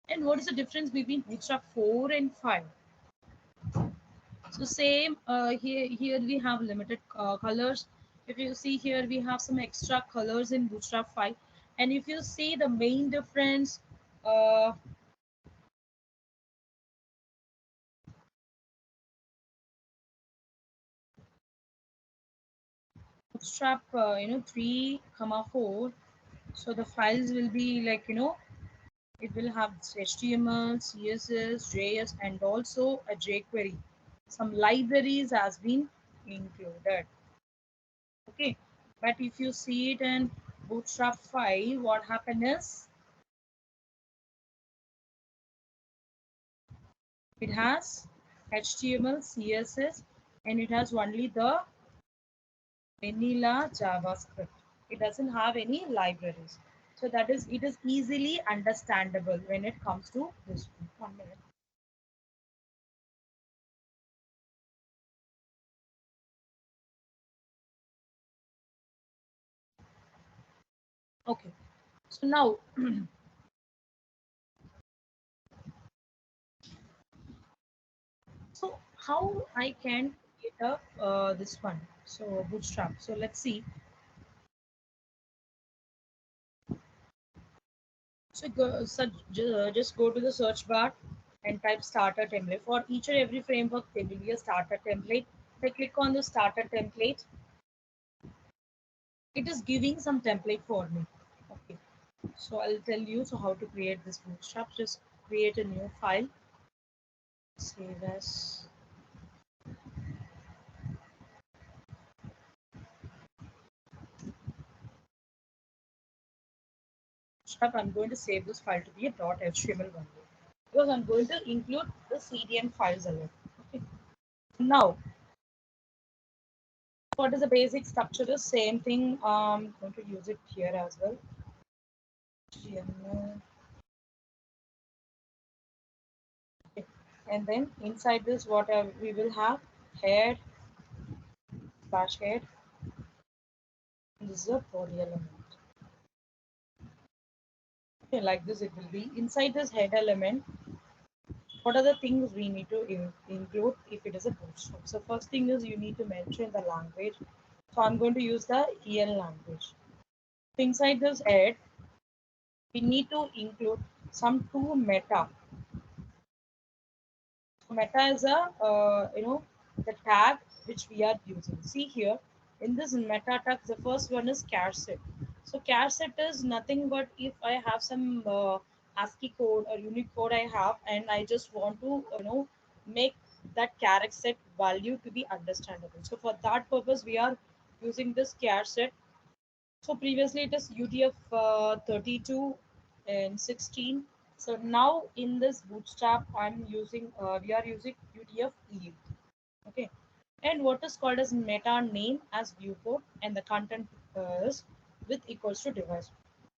And what is the difference between Bootstrap 4 and 5? So same here we have limited colors. If you see here, we have some extra colors in Bootstrap 5. And if you see the main difference, uh, Bootstrap 3 comma 4. So the files will be like, it will have HTML, CSS, JS, and also a jQuery. Some libraries has been included. Okay, but if you see it in Bootstrap 5, what happened is it has HTML, CSS, and it has only the vanilla JavaScript. It doesn't have any libraries. So that is, it is easily understandable when it comes to this one. 1 minute. Okay. So now, so how I can create up this one? So Bootstrap. So let's see. So just go to the search bar and type starter template. For each and every framework, there will be a starter template. If I click on the starter template, it is giving some template for me. Okay. So I'll tell you so how to create this Bootstrap. Just create a new file. Save as. Bootstrap. I'm going to save this file to be a .html only because I'm going to include the CDN files alone. Okay. Now, what is the basic structure? The same thing. I'm going to use it here as well. HTML. Okay. And then inside this, what we will have head slash head. This is a body element. Okay, like this it will be. Inside this head element, what are the things we need to include if it is a bootstrap? So first thing is you need to mention the language. So I'm going to use the EL language. So inside this head, we need to include some two meta. So meta is a the tag which we are using. See here in this meta tag, the first one is char set. So char set is nothing but if I have some ASCII code or unique code I have, and I just want to make that character set value to be understandable. So for that purpose, we are using this char set. So previously it is UTF 32 and 16. So now in this Bootstrap, we are using UTF 8. Okay. And what is called as meta name as viewport, and the content is with equals to device.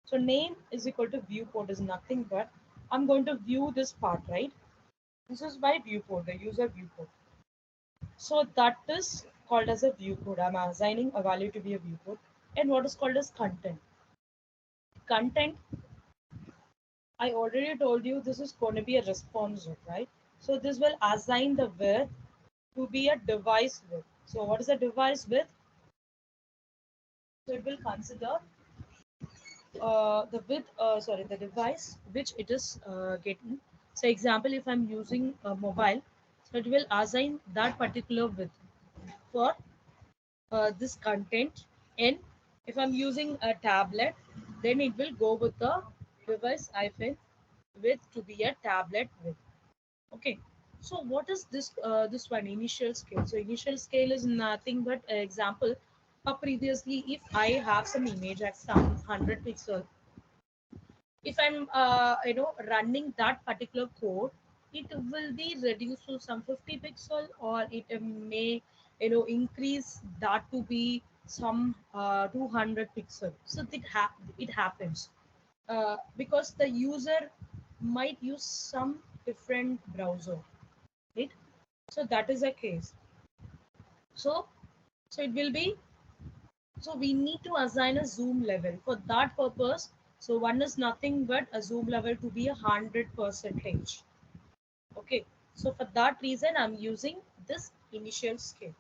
So name is equal to viewport is nothing but I'm going to view this part, right? This is by viewport, the user viewport. So that is called as a viewport. I'm assigning a value to be a viewport. And what is called as content. Content, I already told you this is going to be a responsive, right? So this will assign the width to be a device width. So what is a device width? So it will consider the width, sorry, the device which it is getting. So example, if I'm using a mobile, so it will assign that particular width for this content. And if I'm using a tablet, then it will go with the device hyphen width to be a tablet width. Okay. So what is this one initial scale? So initial scale is nothing but example. Previously, if I have some image at some 100 pixel, if I'm running that particular code, it will be reduced to some 50 pixel, or it may increase that to be some 200 pixel. So it happens because the user might use some different browser, right? So that is a case. So so it will be, so we need to assign a zoom level for that purpose. So one is nothing but a zoom level to be 100 percentage. Okay. So for that reason, I'm using this initial scale.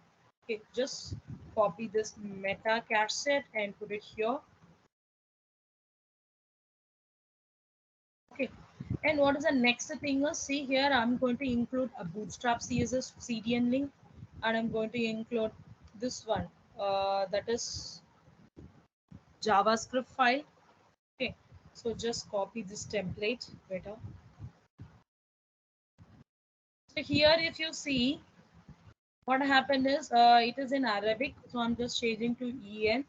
Okay, just copy this meta cache set and put it here. Okay, and what is the next thing is, see here, I'm going to include a Bootstrap CSS CDN link, and I'm going to include this one, that is JavaScript file. Okay, so just copy this template better. So here, if you see, what happened is, it is in Arabic, so I'm just changing to EN,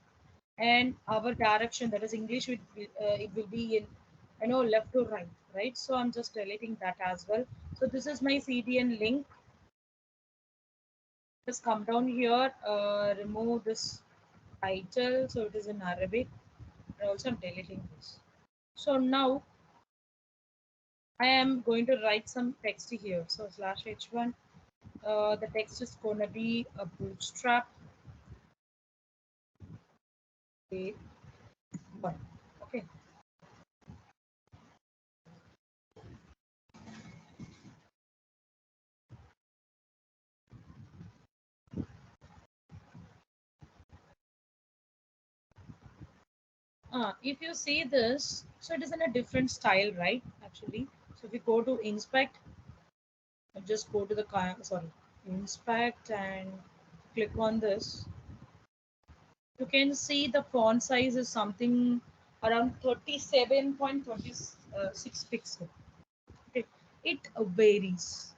and our direction, that is English, it will be in, left to right, right? So I'm just deleting that as well. So this is my CDN link. Just come down here, remove this title, so it is in Arabic, and also I'm deleting this. So now I am going to write some text here. So slash h1, the text is going to be a bootstrap a1. Okay. If you see this, so it is in a different style, right? Actually, so if you go to inspect, just go to the inspect and click on this. You can see the font size is something around 37.26 pixel. Okay, it varies.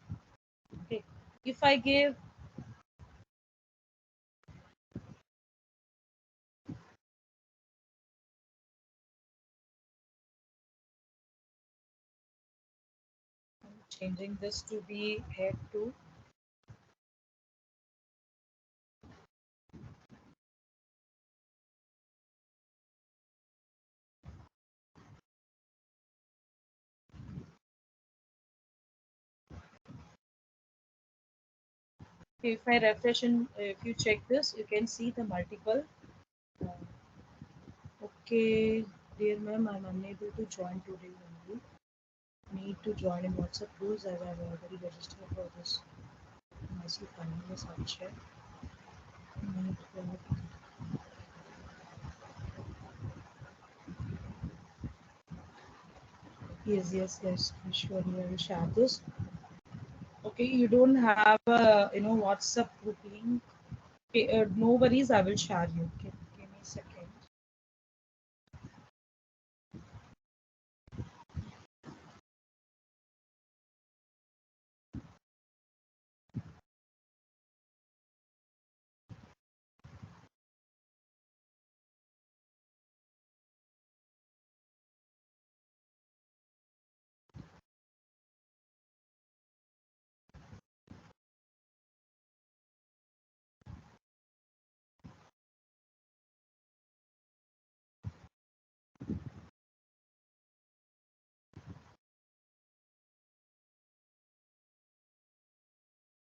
Okay, if I give changing this to be head to, if I refresh and if you check this, you can see the multiple. Uh, okay, dear ma'am, I'm unable to join today only. Need to join in WhatsApp groups as I've already registered for this. Myself, finally, I'll Need yes, yes, yes. Surely I will share this. Okay, you don't have a WhatsApp group link. Okay, no worries. I will share you. Okay, give me a second.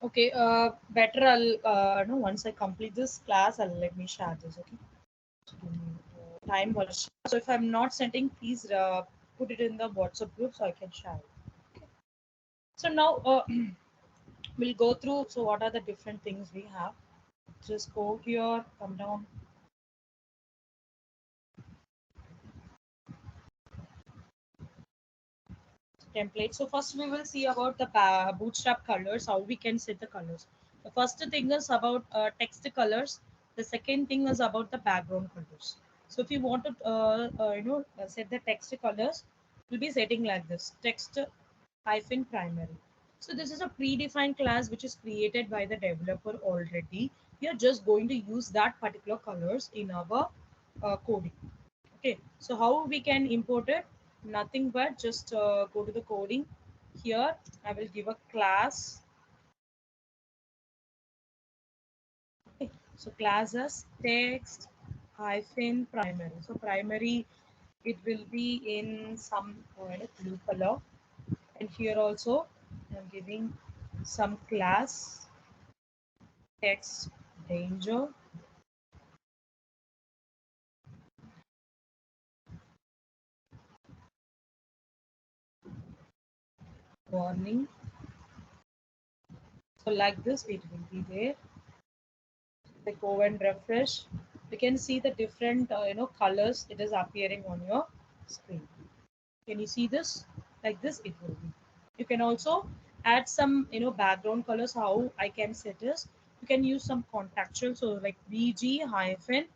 Okay, better I'll no once I complete this class, I'll let me share this. Okay, so give me, time was so if I'm not sending, please put it in the WhatsApp group so I can share it. Okay. So now we'll go through. So what are the different things we have? Just go here, come down. Template. So first we will see about the bootstrap colors, how we can set the colors. The first thing is about text colors. The second thing is about the background colors. So if you want to set the text colors, we'll be setting like this: text hyphen primary. So this is a predefined class which is created by the developer already. We are just going to use that particular colors in our coding. Okay, so how we can import it? Nothing but just go to the coding. Here I will give a class. Okay, so class as text hyphen primary. So primary, it will be in some blue color, and here also I'm giving some class text danger warning. So like this, it will be there. They go and refresh. You can see the different colors it is appearing on your screen. Can you see this? Like this, it will be. You can also add some background colors. How I can set this? You can use some contextual. So like BG hyphen.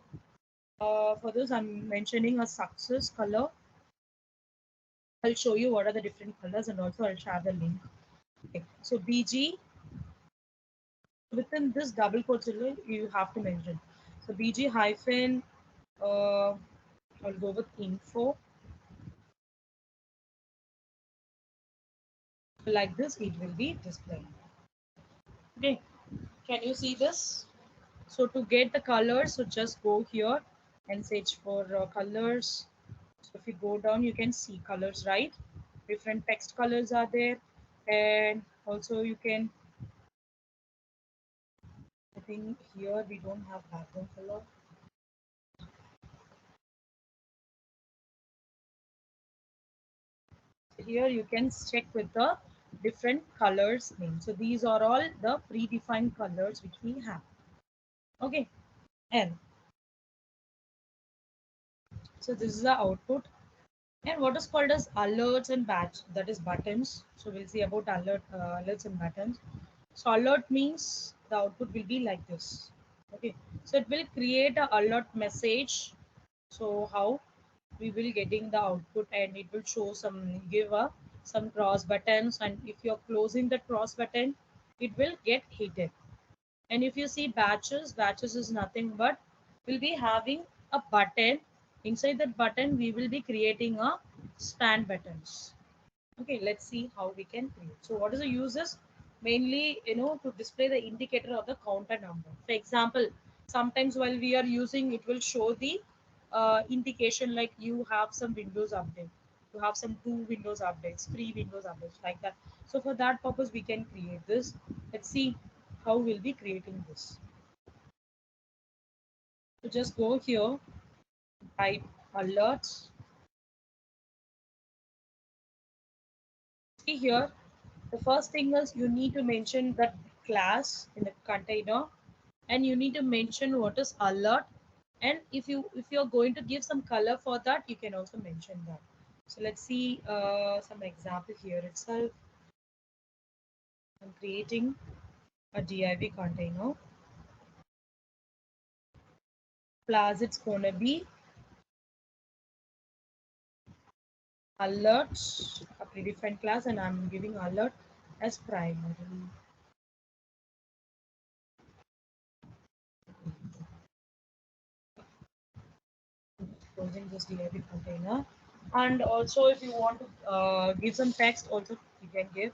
For this, I'm mentioning a success color. I'll show you what are the different colors, and also I'll share the link. Okay. So BG, within this double quotes you have to mention. So BG hyphen. I'll go with info. Like this, it will be displayed. Okay. Can you see this? So to get the colors, so just go here and search for colors. So if you go down, you can see colors, right? Different text colors are there, and also you can. I think here we don't have background color. Here you can check with the different colors name. So these are all the predefined colors which we have. Okay, and so this is the output. And what is called as alerts and batch, that is buttons. So we'll see about alerts and buttons. So alert means the output will be like this. Okay, so it will create a alert message. So how we will getting the output, and it will show some cross buttons, and if you're closing the cross button, it will get hidden. And if you see batches is nothing but we'll be having a button. Inside that button, we will be creating a span buttons. Okay, let's see how we can create. So what is the uses? Mainly, to display the indicator of the counter number. For example, sometimes while we are using, it will show the indication like you have some Windows update. You have some two Windows updates, three Windows updates like that. So for that purpose, we can create this. Let's see how we'll be creating this. So just go here, type alerts. See here, the first thing is you need to mention that class in the container, and you need to mention what is alert. And if you're going to give some color for that, you can also mention that. So let's see some example here itself. I'm creating a div container. Class, it's gonna be alert, a predefined class, and I'm giving alert as primary. Closing this div container. And also, if you want to give some text, also you can give.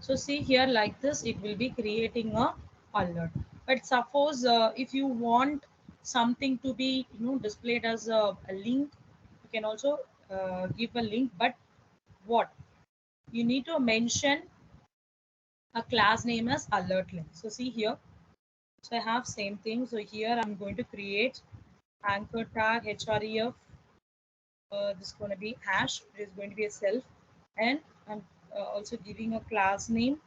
So see here, like this, it will be creating a alert. But suppose if you want something to be displayed as a link, you can also give a link. But what you need to mention a class name as alert link. So see here. So I have same thing. So here I'm going to create anchor tag href. This is going to be hash. It is going to be a self, and I'm also giving a class name.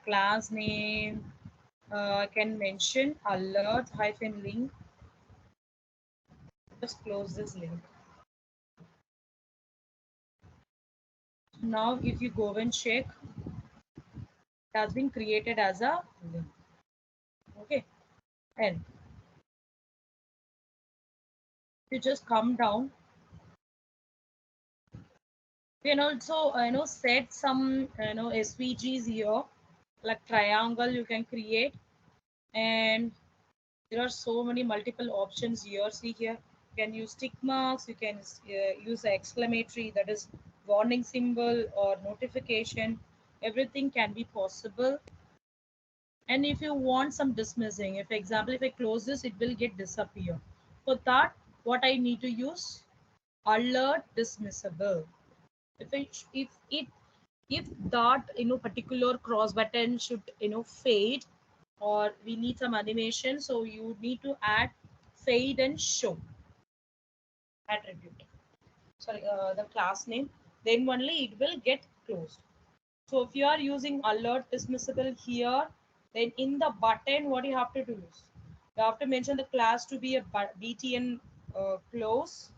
Class name, I can mention alert hyphen link. Just close this link. Now if you go and check, it has been created as a link. Okay, and you just come down, you can also set some svgs here, like triangle you can create. And there are so many multiple options here. See here, you can use tick marks, you can use the exclamatory, that is warning symbol, or notification. Everything can be possible. And if you want some dismissing, if example if I close this, it will get disappear. For that, what I need to use, alert dismissible. If it if that particular cross button should fade, or we need some animation, so you need to add fade and show attribute, sorry, the class name, then only it will get closed. So if you are using alert dismissible here, then in the button what you have to do is you have to mention the class to be a btn close,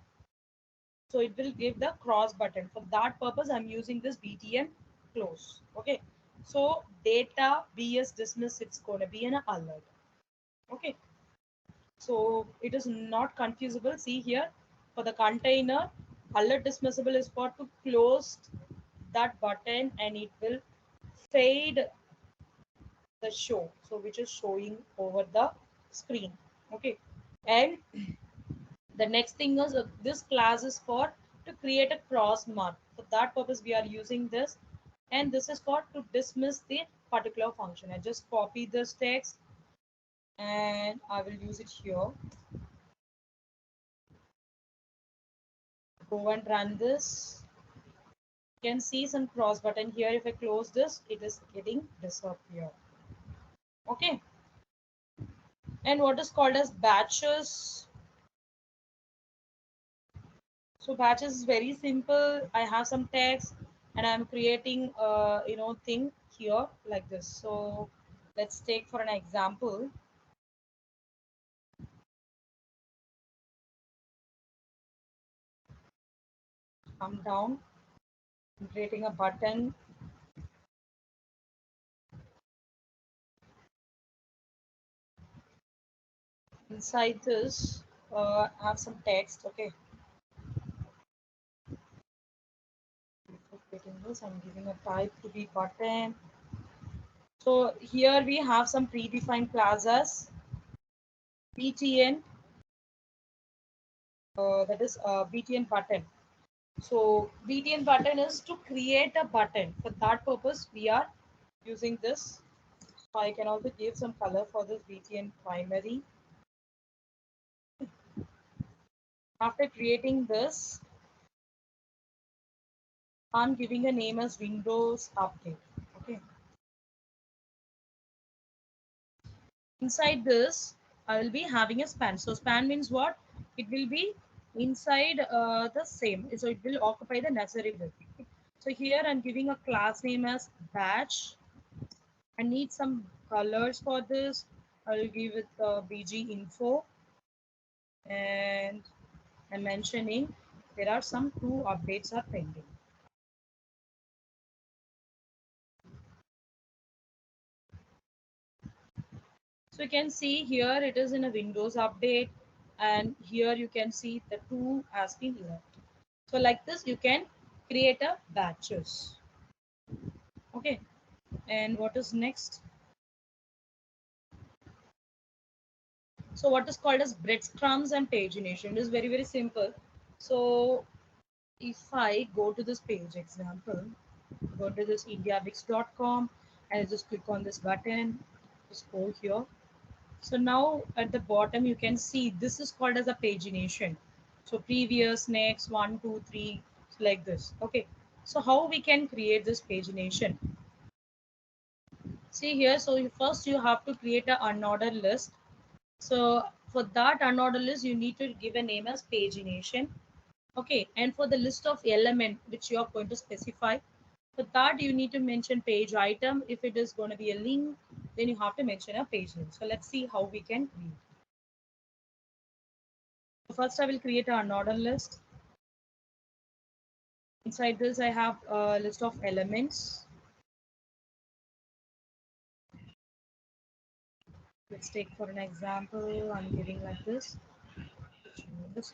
so it will give the cross button. For that purpose I'm using this btn close. Okay, so data bs dismiss, it's going to be an alert. Okay, so it is not confusable. See here, for the container, alert dismissible is for to close that button, and it will fade the show, so which is showing over the screen. Okay, and the next thing is this class is for to create a cross mark. For that purpose we are using this, and this is for to dismiss the particular function. I just copy this text and I will use it here. Go and run this. You can see some cross button here. If I close this, it is getting disappear. Okay, and what is called as batches. So batches is very simple. I have some text and I'm creating thing here like this. So let's take for an example. Come down. I'm creating a button. Inside this, I have some text. Okay. Before creating this, I'm giving a type to be button. So here we have some predefined classes. BTN, that is BTN button. So BTN button is to create a button. For that purpose, we are using this. So I can also give some color for this BTN primary. After creating this, I'm giving a name as Windows Update. Okay. Inside this, I will be having a span. So span means what? It will be inside the same. So it will occupy the necessary width. So here I'm giving a class name as batch. I need some colors for this. I'll give it BG info, and I'm mentioning there are some 2 updates are pending. So you can see here it is in a Windows update, and here you can see the 2 has been left. So like this you can create a batches. Okay, and what is next? So what is called as breadcrumbs and pagination? It is very, very simple. So if I go to this page example, go to this indiabix.com and I just click on this button, just go here. So now at the bottom you can see this is called as a pagination. So previous, next, 1, 2, 3, like this. Okay, so how we can create this pagination? See here, so first you have to create an unordered list. So for that unordered list you need to give a name as pagination. Okay, and for the list of element which you are going to specify, for that you need to mention page item. If it is going to be a link, then you have to mention a page link. So let's see how we can create. So first I will create an unordered list. Inside this I have a list of elements. Let's take for an example, I'm giving like this.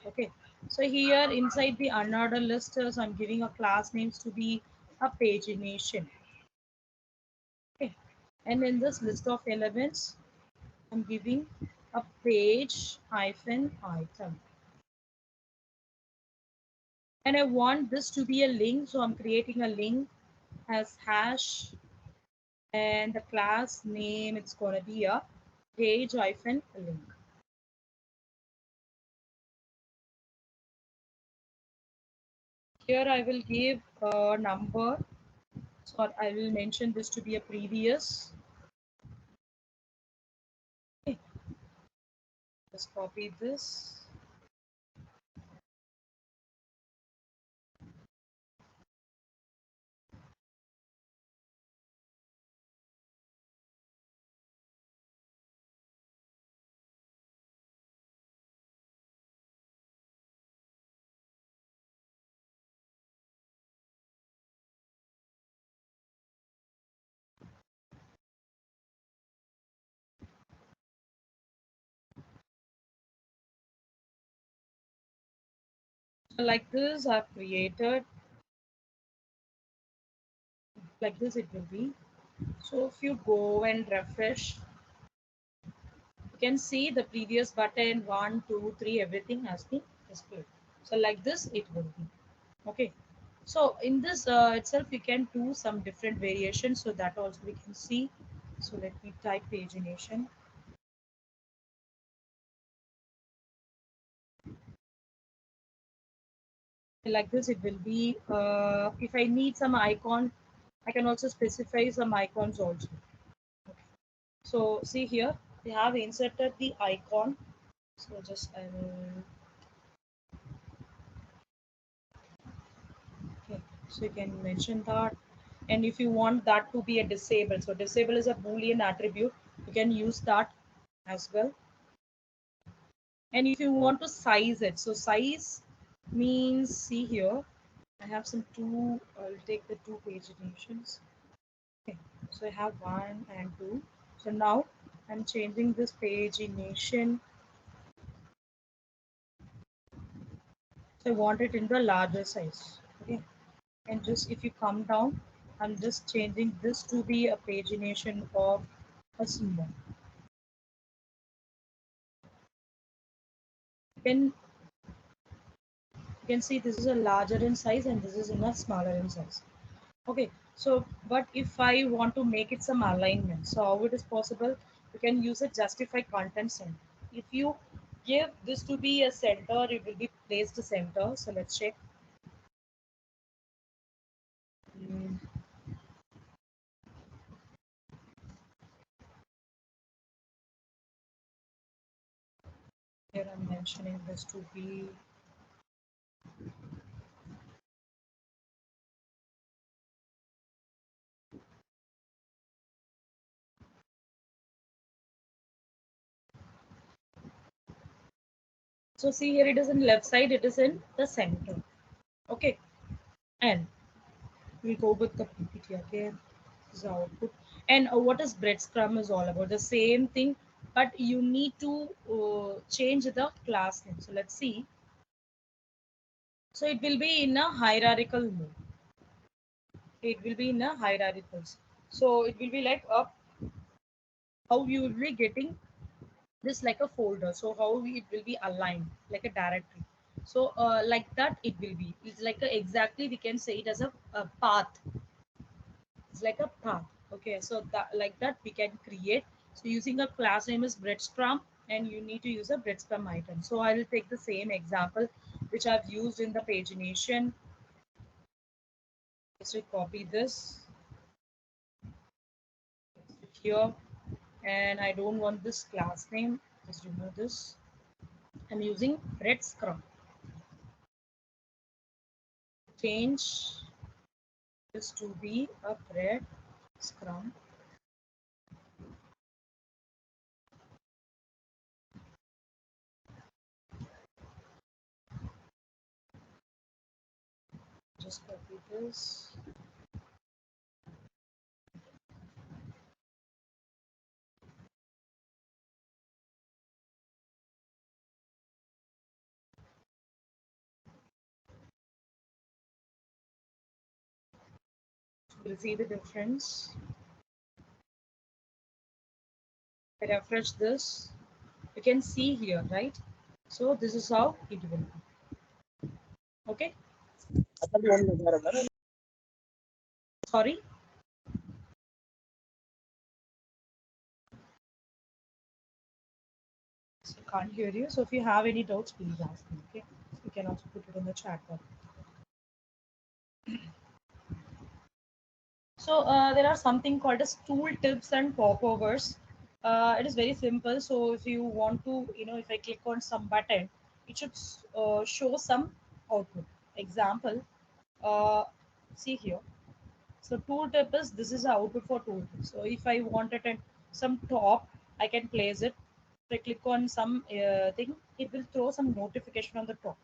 Okay, so here inside the unordered list, so I'm giving a class names to be a pagination. Okay, and in this list of elements I'm giving a page hyphen item, and I want this to be a link, so I'm creating a link as hash, and the class name it's going to be a page hyphen link. Here I will give a number So I will mention this to be a previous. Okay, just copy this. So like this, I've created like this. It will be. So if you go and refresh, you can see the previous button 1, 2, 3, everything has been displayed. So like this, it will be. Okay. So in this itself, you can do some different variations. So that also we can see. So let me type pagination. Like this, it will be. If I need some icon, I can also specify some icons also. Okay. So see here, we have inserted the icon. So just I will. Okay. So you can mention that. And if you want that to be a disable, so disable is a boolean attribute, you can use that as well. And if you want to size it, so size means, see here, I have some two, I'll take the two paginations. Okay, so I have 1 and 2. So now I'm changing this pagination. So I want it in the larger size. Okay, and just if you come down, I'm just changing this to be a pagination of a symbol. Then you can see this is a larger in size and this is in a smaller in size. Okay, so but if I want to make it some alignment, so how it is possible? You can use a justify content center. If you give this to be a center, it will be placed center. So let's check. Mm, Here I'm mentioning this to be. So see here it is in left side, it is in the center. Okay, and we go with the PPT again. This is output. And what is breadcrumb is all about? The same thing, but you need to change the class name. So let's see. So it will be in a hierarchical mode. It will be in a hierarchicals. So it will be like how you will be getting this like a folder. So how it will be aligned like a directory. So like that it will be. It's like exactly we can say it as a path. It's like a path. Okay, so that like that we can create. So using a class name is breadcrumb, and you need to use a breadcrumb item. So I will take the same example which I've used in the pagination. Just copy this here, and I don't want this class name. Just remove this. I'm using breadcrumb. Change this to be a breadcrumb. Just copy this. You'll see the difference. I refresh this. You can see here, right? So this is how it will be. Okay. Sorry. So I can't hear you. So if you have any doubts, please ask me. Okay. You can also put it in the chat box. So there are something called as tool tips and popovers. It is very simple. So if you want to, if I click on some button, it should show some output. Example, uh, see here. So tooltip is, this is the output for tooltip. So if I wanted some top, I can place it. If I click on some thing, it will throw some notification on the top.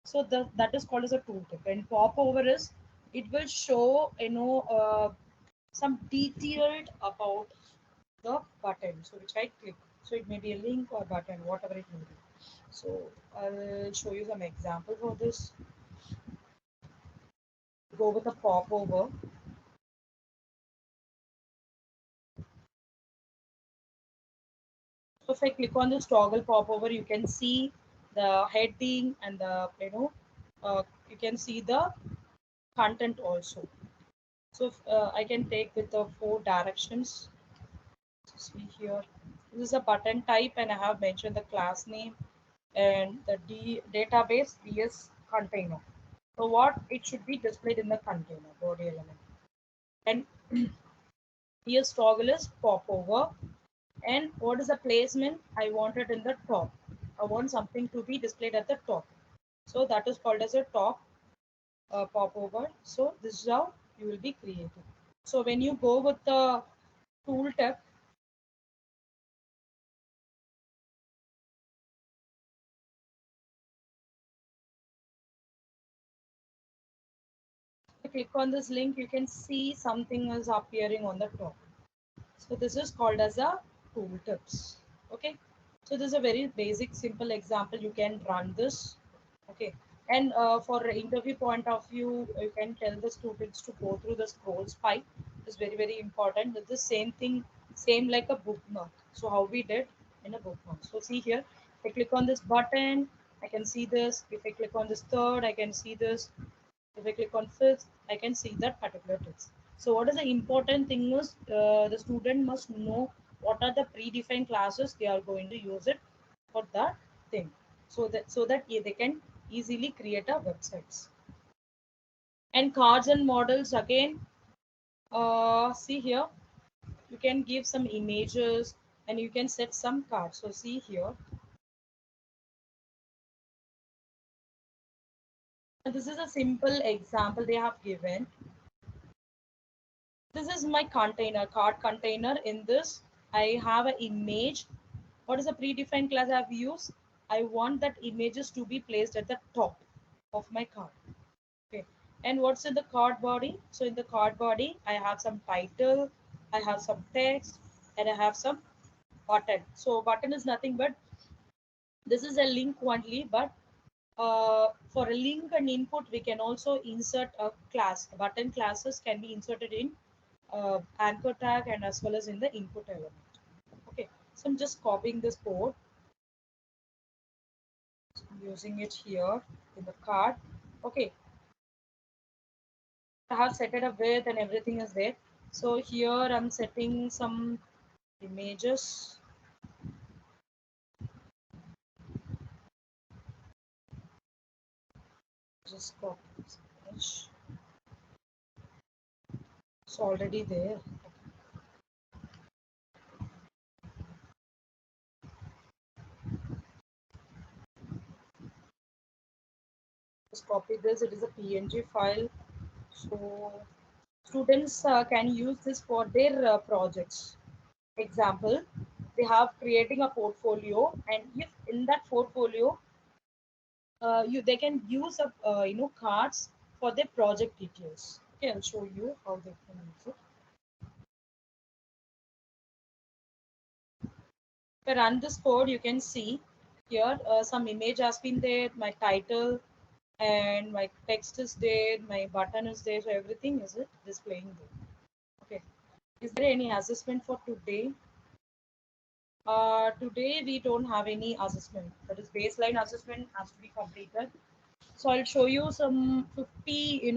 So that is called as a tooltip. And popover is, it will show some detailed about the button. So which I click. So it may be a link or button, whatever it may be. So I'll show you some example for this. Go with a popover. So if I click on this toggle popover, you can see the heading and the you can see the content also. So I can take with the 4 directions. See here, this is a button type, and I have mentioned the class name and the database DS container. So what it should be displayed in the container body element. And DS toggle is popover. And what is the placement? I want it in the top. I want something to be displayed at the top. So that is called as a top popover. So this is how you will be creating. So when you go with the tooltip, you click on this link, you can see something is appearing on the top. So this is called as a tooltips. Okay. So this is a very basic, simple example. You can run this. Okay. And for interview point of view, you can tell the students to go through the scroll spike. It's very, very important. It's the same thing, same like a bookmark. So how we did in a bookmark. So see here, if I click on this button, I can see this. If I click on this third, I can see this. If I click on fifth, I can see that particular text. So what is the important thing is the student must know what are the predefined classes they are going to use it for that thing. So that they can easily create a websites. And cards and models again, see here, you can give some images and you can set some cards. So see here, and this is a simple example they have given. This is my container, card container. In this, I have an image. What is the predefined class I have used? I want that images to be placed at the top of my card. Okay. And what's in the card body? So in the card body, I have some title, I have some text, and I have some button. So button is nothing but, this is a link only, but for a link and input, we can also insert a class. Button classes can be inserted in anchor tag and as well as in the input element. Okay, so I'm just copying this code. So I'm using it here in the card. Okay, I have set it up with and everything is there. So here I'm setting some images. Just copy this image. It's already there. Just copy this. It is a PNG file. So students can use this for their projects. Example, they have creating a portfolio, and if in that portfolio they can use up cards for their project details. Okay, I'll show you how they can use it. If I run this code, you can see here some image has been there, my title and my text is there, my button is there, so everything is displaying there. Okay, is there any assessment for today? Today we don't have any assessment. That is, baseline assessment has to be completed. So I'll show you some 50,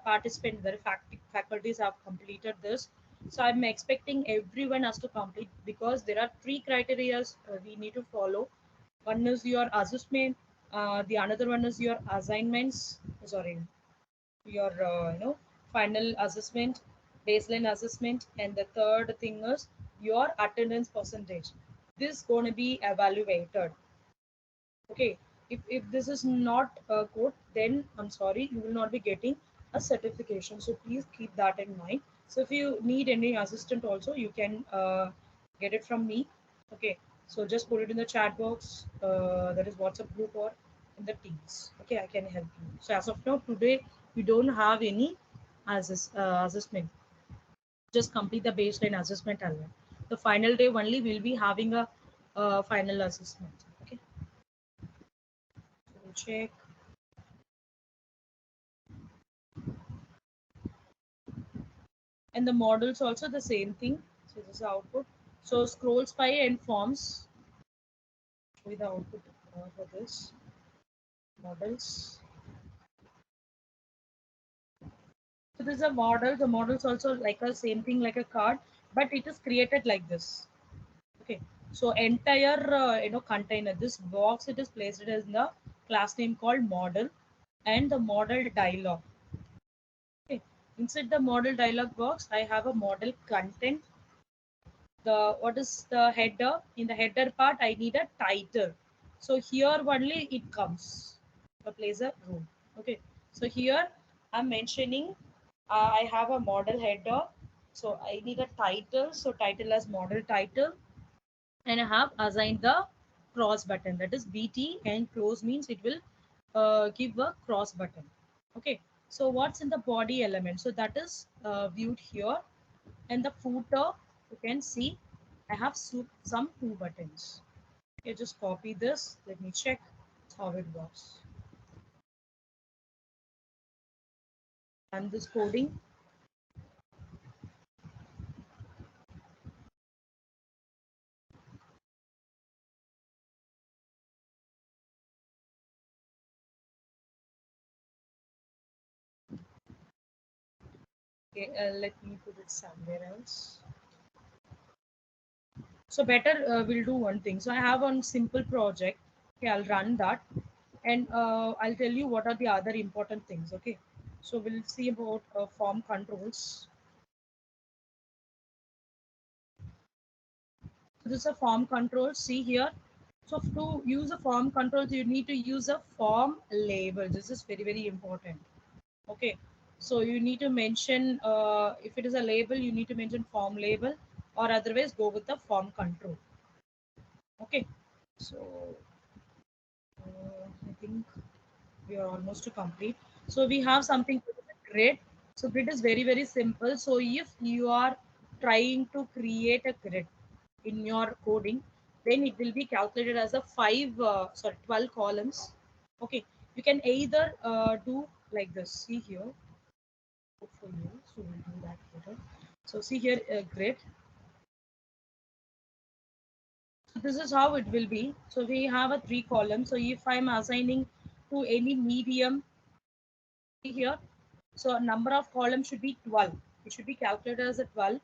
participants. The faculties have completed this. So I'm expecting everyone has to complete, because there are 3 criteria we need to follow. One is your assessment. The another one is your assignments. Sorry, your final assessment. baseline assessment, and the third thing is your attendance percentage. This is going to be evaluated. Okay, if this is not good, then I'm sorry, you will not be getting a certification. So please keep that in mind. So if you need any assistant also, you can get it from me. Okay, so just put it in the chat box, that is WhatsApp group or in the Teams. Okay, I can help you. So as of now, today we don't have any assessment. Just complete the baseline assessment alone. The final day only we'll be having a final assessment. Okay, so we'll check. And the models also the same thing. So this is the output. So scrolls by and forms with the output for this models. So this is a model. The models also like a same thing like a card, but it is created like this. Okay. So entire container, this box, it is placed in the class name called model and the model dialog. Okay. Inside the model dialog box, I have a model content. The what is the header? In the header part, I need a title. So here only it comes. Plays a role. Okay. So here I'm mentioning I have a model header. So I need a title. So title as model title, and I have assigned the cross button, that is BT, and close means it will give a cross button. Okay. So what's in the body element? So that is viewed here, and the footer you can see I have some two buttons. Okay, just copy this. Let me check how it works. And this coding. Okay, let me put it somewhere else. So better we'll do one thing. So I have one simple project. Okay, I'll run that, and I'll tell you what are the other important things. Okay, so we'll see about form controls. So this is a form control. See here. So to use a form controls, you need to use a form label. This is very, very important. Okay. So you need to mention, if it is a label, you need to mention form label, or otherwise go with the form control. Okay. So I think we are almost to complete. So we have something grid. So grid is very, very simple. So if you are trying to create a grid in your coding, then it will be calculated as a 12 columns. Okay, you can either do like this. See here for you. So we'll do that later. So see here grid. So this is how it will be. So we have a 3 columns. So if I'm assigning to any medium here, so number of columns should be 12. It should be calculated as a 12,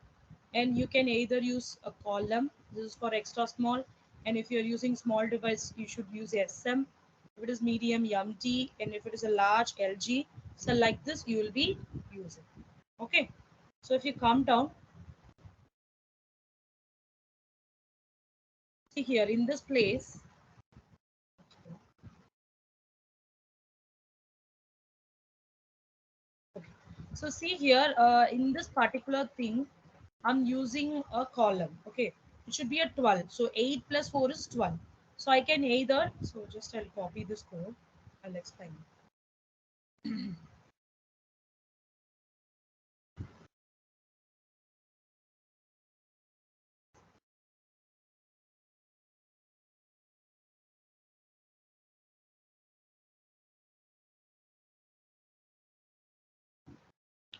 and you can either use a column. This is for extra small, and if you're using small device, you should use SM. If it is medium, MD, and if it is a large, LG. So like this, you will be using. Okay. So if you come down, see here in this place. Okay. So see here in this particular thing, I'm using a column. Okay, it should be a 12. So 8 plus 4 is 12. So I can either, so just I'll copy this code. I'll explain.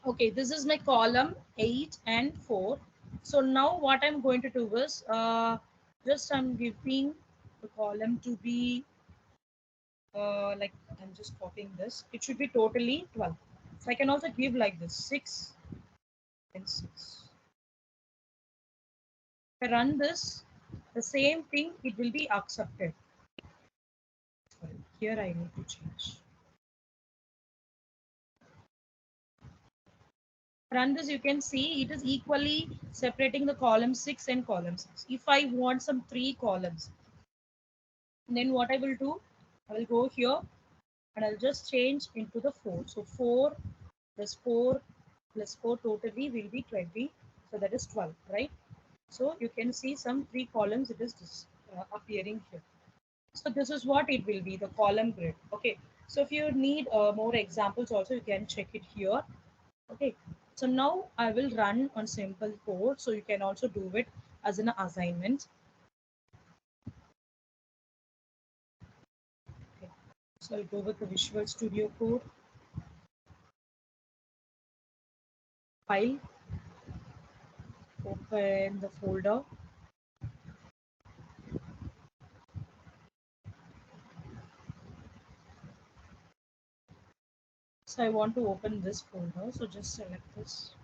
Okay, this is my column 8 and 4. So now what I'm going to do is just I'm giving the column to be like I'm just copying this. It should be totally 12. So I can also give like this 6 and 6. If I run this, the same thing, it will be accepted. Sorry, here I need to change. run this, you can see it is equally separating the column 6 and column 6. If I want some 3 columns, then what I will do, I will go here and I'll just change into the 4. So 4 plus 4 totally will be 20. So that is 12, right? So you can see some 3 columns, it is appearing here. So this is what it will be, the column grid. Okay. So if you need more examples also, you can check it here. Okay. So now I will run on simple code. So you can also do it as an assignment. Okay. So I'll go with the Visual Studio Code. File. Open the folder. So I want to open this folder. So just select this.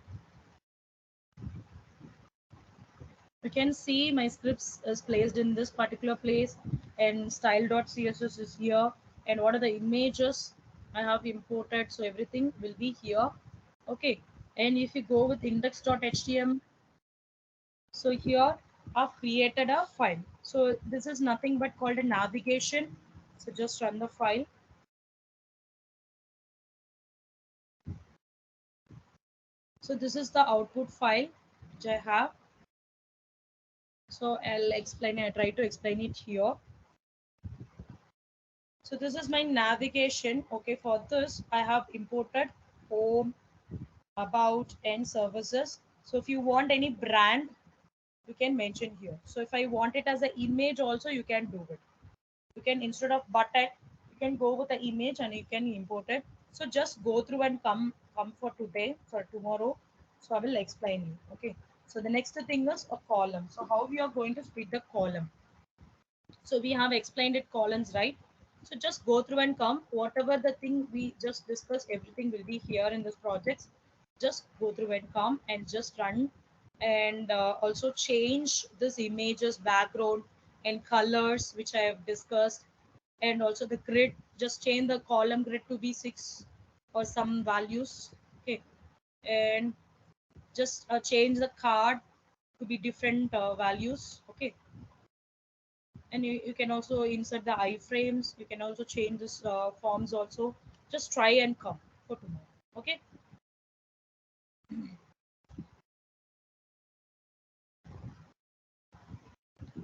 You can see my scripts is placed in this particular place and style.css is here, and what are the images I have imported, so everything will be here. Okay, and if you go with index.html, so here I've created a file. So this is nothing but called a navigation. So just run the file. So this is the output file which I have. So I'll explain it. I try to explain it here. So this is my navigation. Okay, for this I have imported home, about, and services. So if you want any brand, you can mention here. So if I want it as an image also, you can do it. You can, instead of button, you can go with the image and you can import it. So just go through and come for today, for tomorrow. So I will explain you. Okay. So the next thing is a column. So how we are going to split the column. So we have explained it columns, right? So just go through and come. Whatever the thing we just discussed, everything will be here in this project. Just go through and come and just run, and also change this images background and colors which I have discussed, and also the grid. Just change the column grid to be 6 or some values. Okay, and just change the card to be different values. Okay, and you can also insert the iframes. You can also change this forms also. Just try and come for tomorrow. Okay.